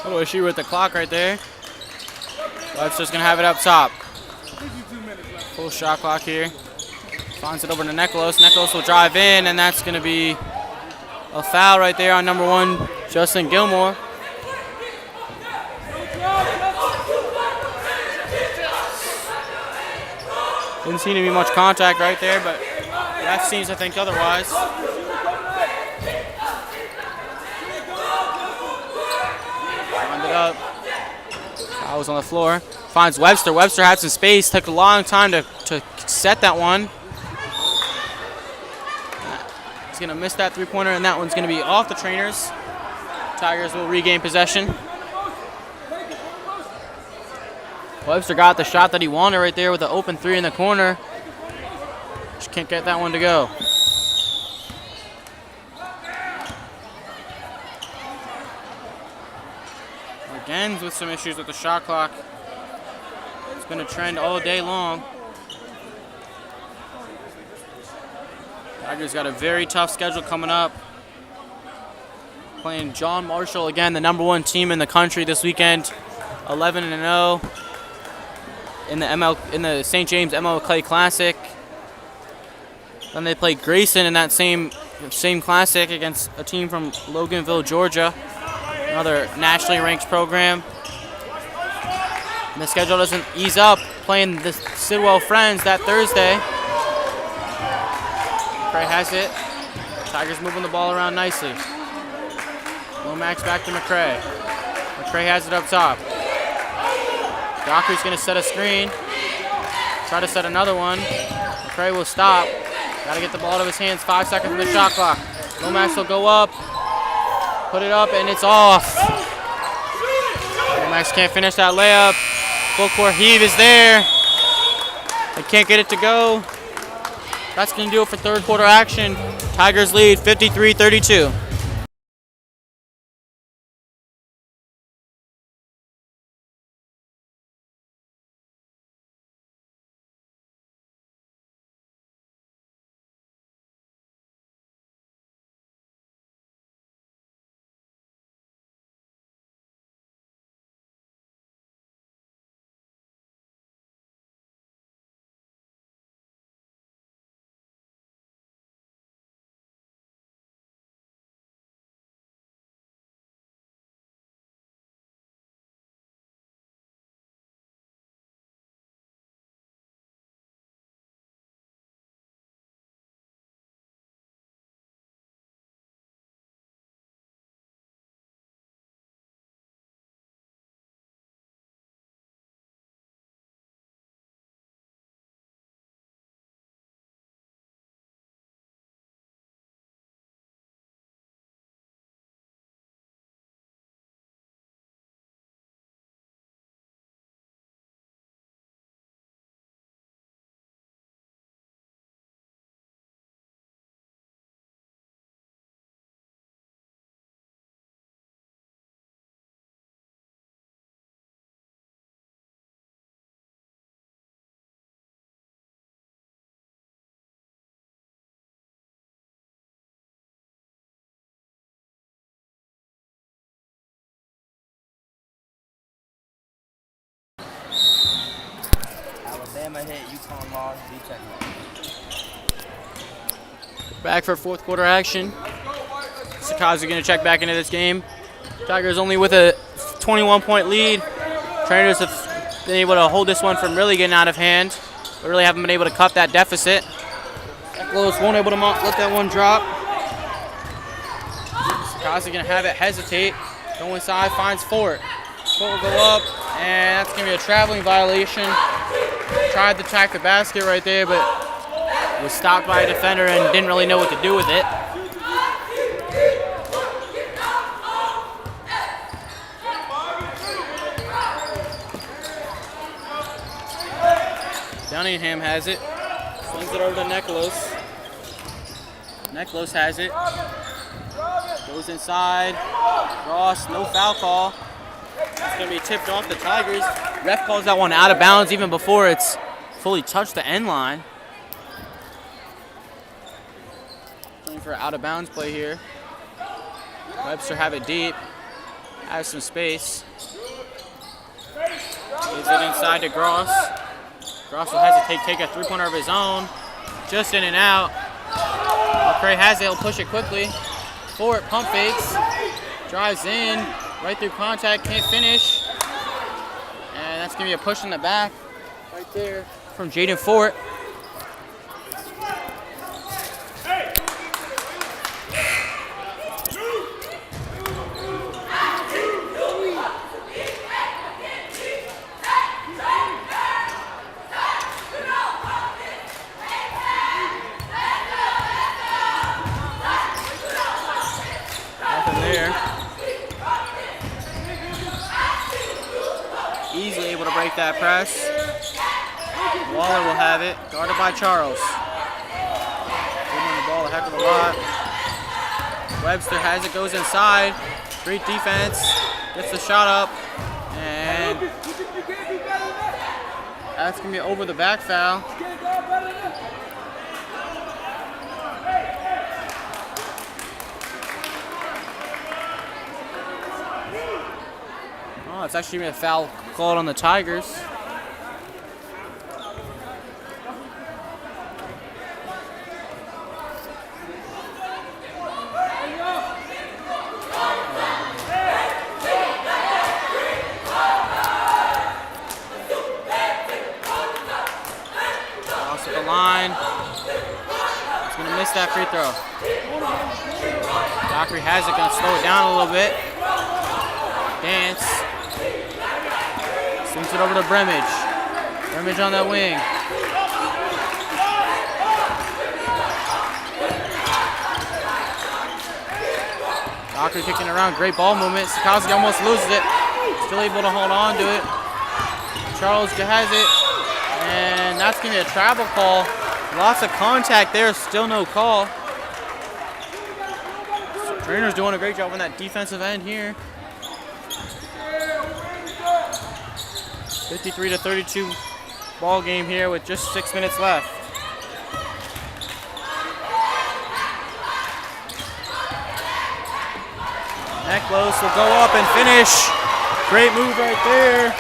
Little issue with the clock right there. Webster's gonna have it up top. Full shot clock here. Finds it over to Nicholas. Nicholas will drive in, and that's gonna be a foul right there on number 1, Justin Gilmore. Didn't seem to be much contact right there, but that seems to think otherwise. Up. I was on the floor. Finds Webster. Webster had some space. Took a long time to set that one. He's going to miss that three-pointer, and that one's going to be off the trainers. Tigers will regain possession. Webster got the shot that he wanted right there with the open three in the corner. Just can't get that one to go. Again with some issues with the shot clock. It's been a trend all day long. Tigers got a very tough schedule coming up. Playing John Marshall again, the number 1 team in the country this weekend. 11-0 in the St. James ML Clay Classic. Then they play Grayson in that same same classic against a team from Loganville, Georgia, another nationally ranked program. And the schedule doesn't ease up, playing the Sidwell Friends that Thursday. McCray has it. Tigers moving the ball around nicely. Lomax back to McCray. McCray has it up top. Dockery's going to set a screen. Try to set another one. McCray will stop. Got to get the ball out of his hands. 5 seconds on the shot clock. Lomax will go up. Put it up, and it's off. Lomax can't finish that layup. Full court heave is there. They can't get it to go. That's going to do it for third quarter action. Tigers lead 53-32. Back for fourth quarter action. Sakazi going to check back into this game. Tigers only with a 21-point lead. Trainers have been able to hold this one from really getting out of hand, but really haven't been able to cut that deficit. Ecklos won't able to let that one drop. Sakazi going to have it hesitate. Go inside, finds Fort. Fort will go up, and that's going to be a traveling violation. Tried to attack the basket right there, but was stopped by a defender and didn't really know what to do with it. Dunningham has it. Swings it over to Neklos. Neklos has it. Goes inside. Ross, no foul call. It's going to be tipped off the Tigers. Ref calls that one out of bounds even before it's fully touched the end line. Looking for out of bounds play here. Webster have it deep. Has some space. Gives it inside to Gross. Gross will hesitate, take a three-pointer of his own. Just in and out. McCray has it, he'll push it quickly. Fort pump fakes. Drives in, right through contact, can't finish. And that's going to be a push in the back right there from Jaden Fort. Easily able to break that press. Waller will have it, guarded by Charles. Giving the ball a heck of a lot. Webster has it, goes inside. Great defense, gets the shot up, and that's going to be over the back foul. Oh, it's actually a foul called on the Tigers. to the line. He's going to miss that free throw. Dockery has it, going to slow it down a little bit. Dance. Swings it over to Brimage. Brimage on that wing. Dockery kicking around, great ball movement. Sikowski almost loses it. Still able to hold on to it. Charles has it. And that's going to be a travel call. Lots of contact there, still no call. So Trainer's doing a great job on that defensive end here. 53-32 ball game here with just 6 minutes left. Necklace will go up and finish. Great move right there.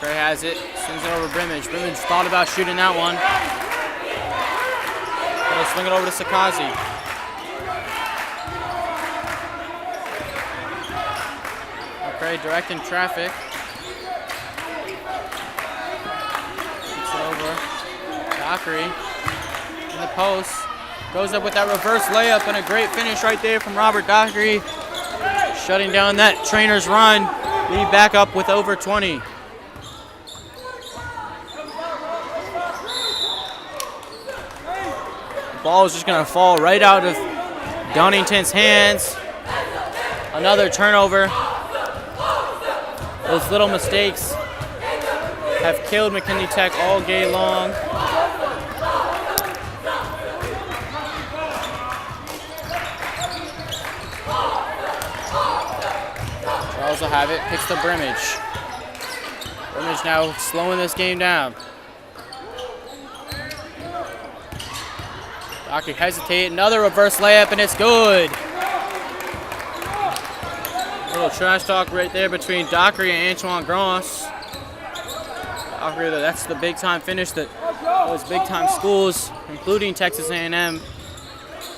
Gray has it, swings it over Brimage. Brimage thought about shooting that one. He'll swing it over to Sakazi. Okay, directing traffic. It's over. Dockery in the post. Goes up with that reverse layup and a great finish right there from Robert Dockery. Shutting down that Trainer's run. Lead back up with over 20. The ball is just going to fall right out of Dunnington's hands. Another turnover. Those little mistakes have killed McKinley Tech all game long. Charles will have it, picks the Brimage. Brimage now slowing this game down. Dockery hesitate, another reverse layup, and it's good. Little trash talk right there between Dockery and Antoine Gross. Dockery, that's the big time finish that those big time schools, including Texas A&M,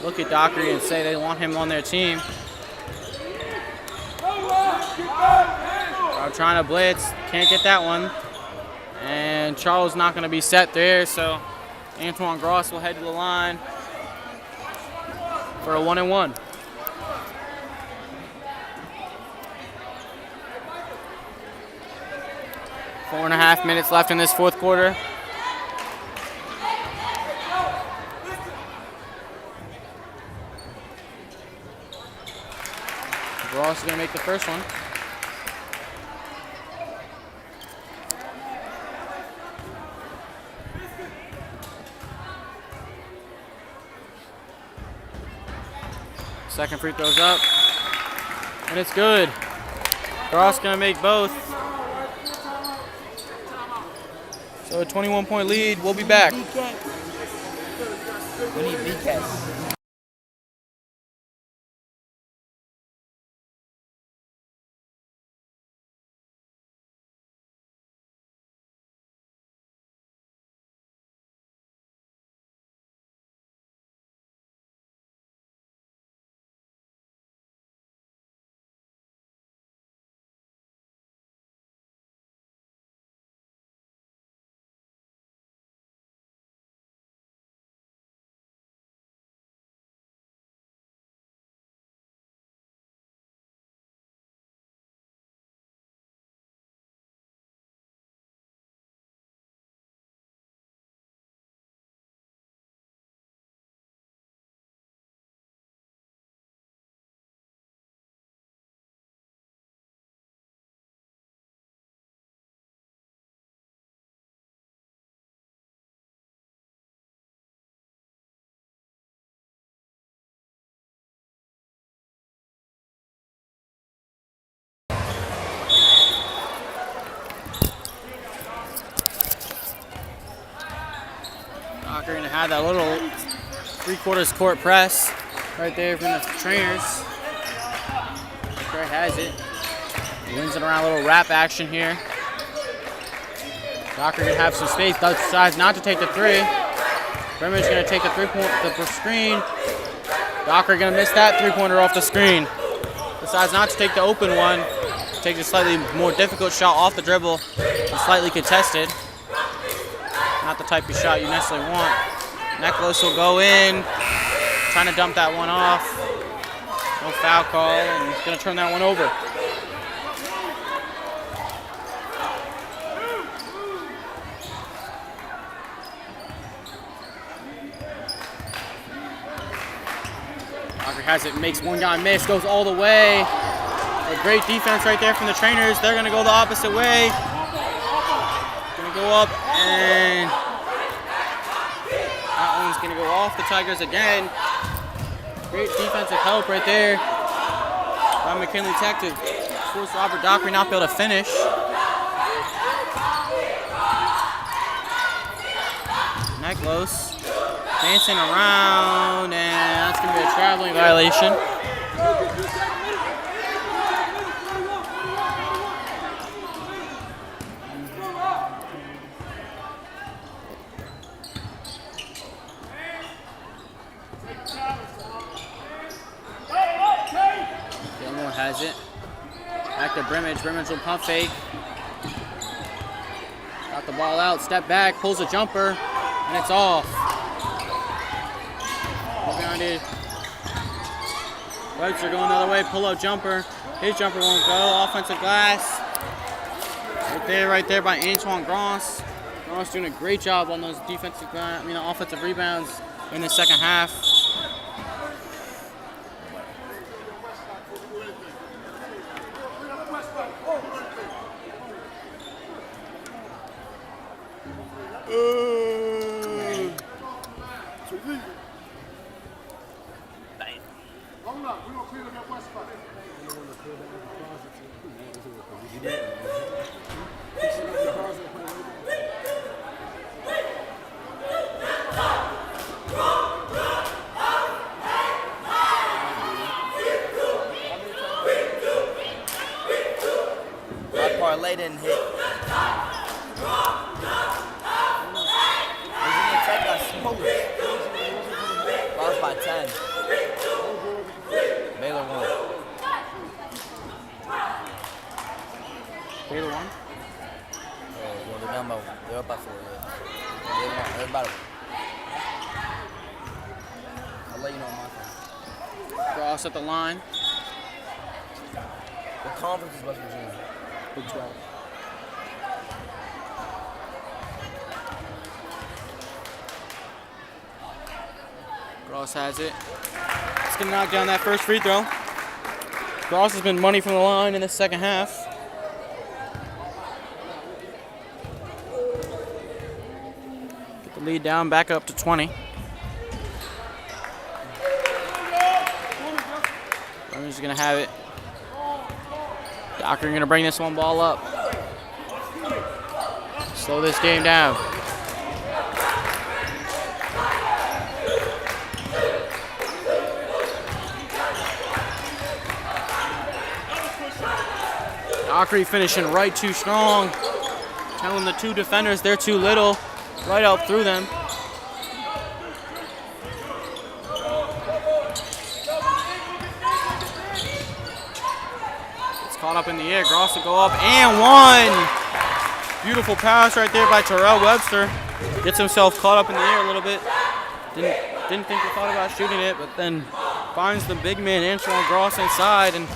look at Dockery and say they want him on their team. I'm trying to blitz, can't get that one. And Charles not going to be set there, so Antoine Gross will head to the line for a 1-and-1. Four and a half minutes left in this fourth quarter. Gross is going to make the first one. Second free throw's up, and it's good. Gross going to make both. So a 21-point lead. We'll be back. We need BK. Dockery going to have that little three-quarters court press right there from the Trainers. Gray has it. He wins it around a little wrap action here. Dockery going to have some space, decides not to take the three. Brimage going to take the the screen. Dockery going to miss that three-pointer off the screen. Decides not to take the open one. Takes takes a slightly more difficult shot off the dribble, slightly contested. Not the type of shot you necessarily want. Necklace will go in, trying to dump that one off. No foul call, and he's going to turn that one over. Dockery has it, makes one guy miss, goes all the way. A great defense right there from the trainers. They're going to go the opposite way. Going to go up, and that one's going to go off the Tigers again. Great defensive help right there by McKinley Tech to force Robert Dockery not be able to finish. Necklace dancing around, and that's going to be a traveling violation. Gilmore has it. Back to Brimage. Brimage will pump fake. Got the ball out. Step back. Pulls a jumper. And it's off. Rebounded. Webster going the other way. Pull up jumper. His jumper won't go. Offensive glass. Right there by Antoine Gross. Gross doing a great job on those offensive rebounds in the second half. Parlay didn't hit. Virginia Tech got smoked. Lost by 10. Baylor won. Baylor won? Well, they're down by, they're up by 4. Yeah. They won. They're about to. I'll let you know on my phone. Cross at the line. The conference is West Virginia. Big 12. Gross has it. It's going to knock down that first free throw. Gross has been money from the line in the second half. Get the lead down, back up to 20. Runner's going to have it. Dockery going to bring this one ball up. Slow this game down. Dockery finishing right too strong. Telling the two defenders they're too little. Right out through them. Caught up in the air. Gross will go up and one. Beautiful pass right there by Terrell Webster. Gets himself caught up in the air a little bit. Didn't think he thought about shooting it, but then finds the big man Antoine Gross inside, and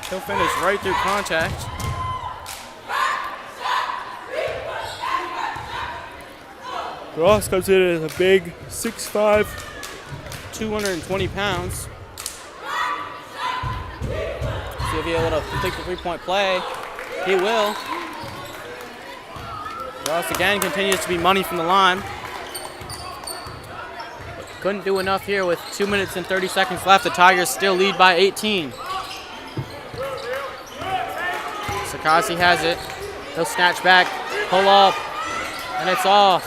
he'll finish right through contact. Gross comes in as a big 6'5", 220 pounds. See if he's able to complete the three-point play. He will. Gross again continues to be money from the line. Couldn't do enough here with 2 minutes and 30 seconds left. The Tigers still lead by 18. Sakasi has it. He'll snatch back, pull up, and it's off.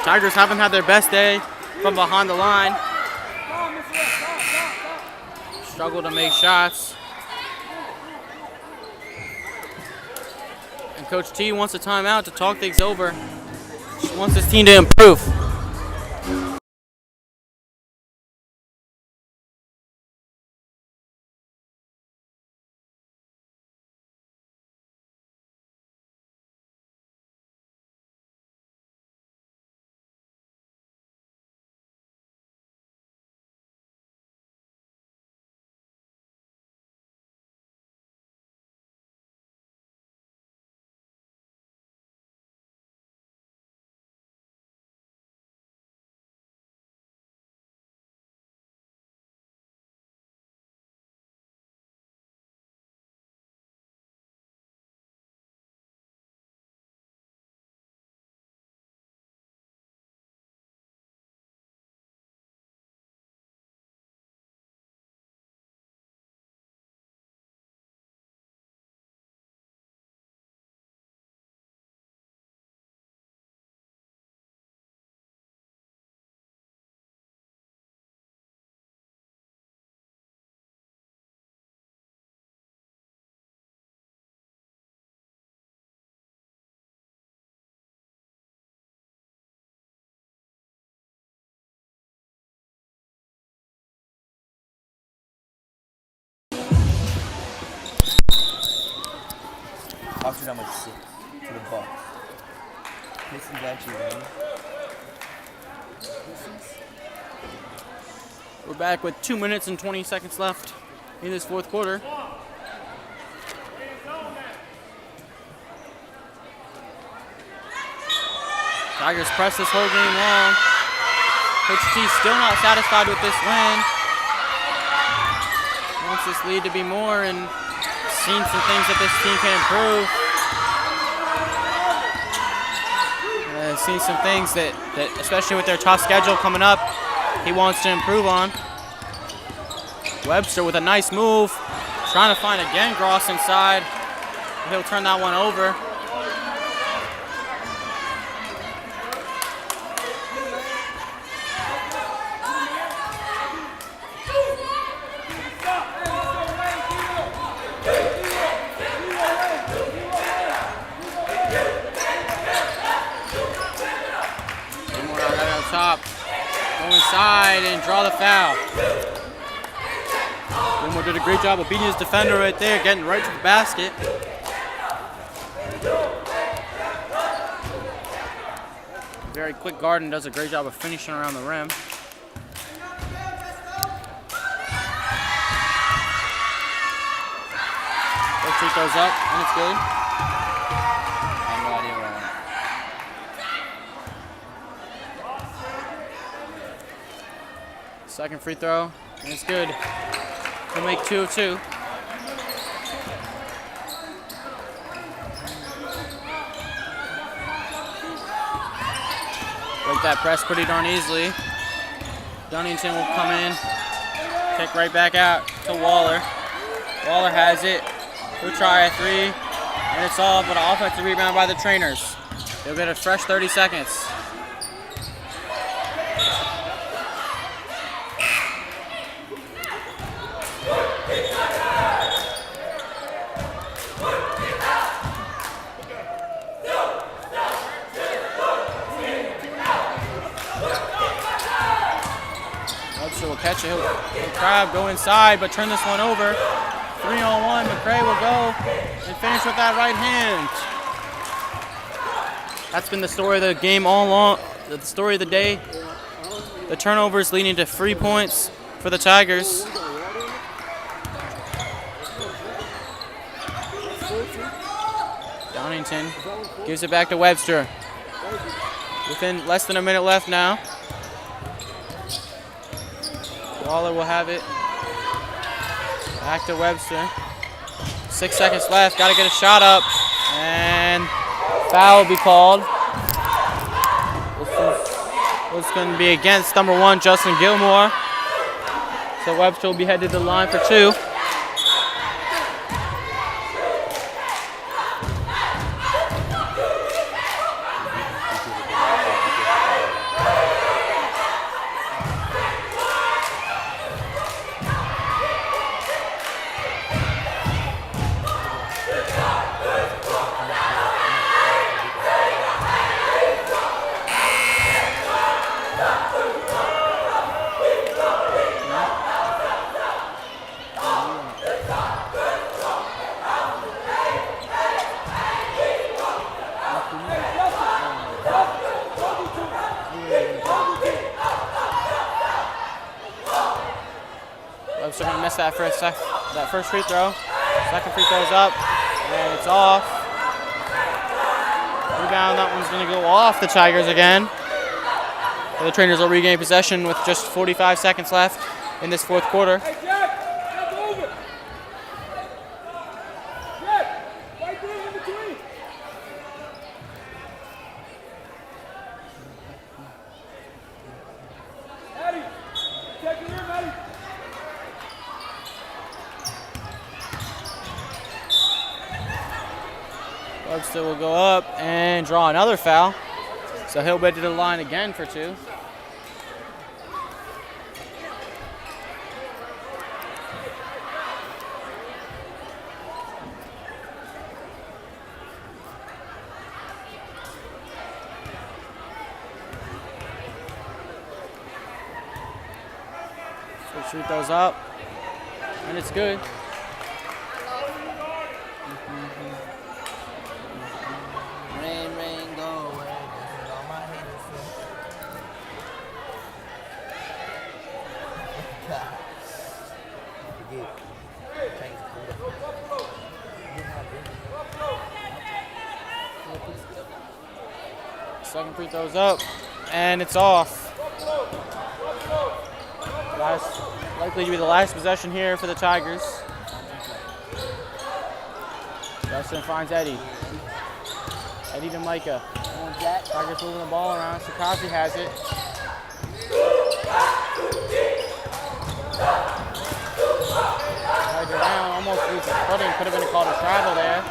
Tigers haven't had their best day from behind the line. Struggle to make shots. And Coach T wants a timeout to talk things over. She wants his team to improve. Obviously down like 6 to the Bucks. Pistons actually win. We're back with 2 minutes and 20 seconds left in this fourth quarter. Tigers press this whole game long. Coach T still not satisfied with this win. Wants this lead to be more and seen some things that this team can improve. Seen some things that especially with their tough schedule coming up, he wants to improve on. Webster with a nice move, trying to find again Gross inside. He'll turn that one over. Top, go inside and draw the foul. Gilmore did a great job of beating his defender right there, getting right to the basket. Very quick guard and does a great job of finishing around the rim. First free throws up, and it's good. I have no idea where I went. Second free throw, and it's good. He'll make 2 of 2. Break that press pretty darn easily. Dunnington will come in, kick right back out to Waller. Waller has it. He'll try a 3, and it's off, but an offensive rebound by the Trainers. He'll get a fresh 30 seconds. Will catch it. He'll grab, go inside, but turn this one over. 3-on-1. McRae will go and finish with that right hand. That's been the story of the game all along. The story of the day. The turnovers leading to free points for the Tigers. Donington gives it back to Webster. Within less than a minute left now. Waller will have it. Back to Webster. 6 seconds left. Got to get a shot up. And foul will be called. This is going to be against number 1, Justin Gilmore. So Webster will be headed to the line for 2. Webster gonna miss that first free throw. Second free throw's up, and it's off. Rebound, that one's gonna go off the Tigers again. So the Trainers will regain possession with just 45 seconds left in this fourth quarter. Hey, Jack, over. Jack, right there in between. Eddie, check your ear, Eddie. Webster will go up and draw another foul. So he'll head to the line again for 2. So shoot those up, and it's good. Second free throw's up, and it's off. Likely to be the last possession here for the Tigers. Justin finds Eddie. Eddie to Micah. Tigers moving the ball around. Sakazi has it. Tiger down, almost loses footing. Could have been called a travel there.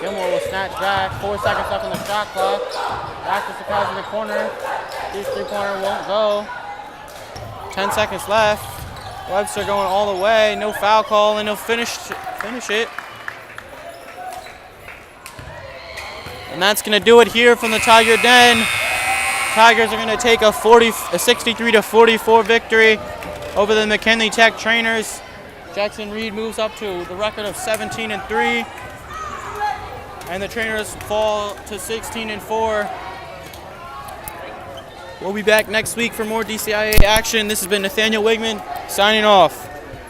Gilmore will snatch back. 4 seconds left on the shot clock. Back to Sakazi in the corner. His three-pointer won't go. 10 seconds left. Webster going all the way. No foul call, and he'll finish it. And that's going to do it here from the Tiger Den. Tigers are going to take a 63-44 victory over the McKinley Tech Trainers. Jackson Reed moves up to the record of 17-3. And the Trainers fall to 16-4. We'll be back next week for more DCIAA action. This has been Nathaniel Wigman signing off.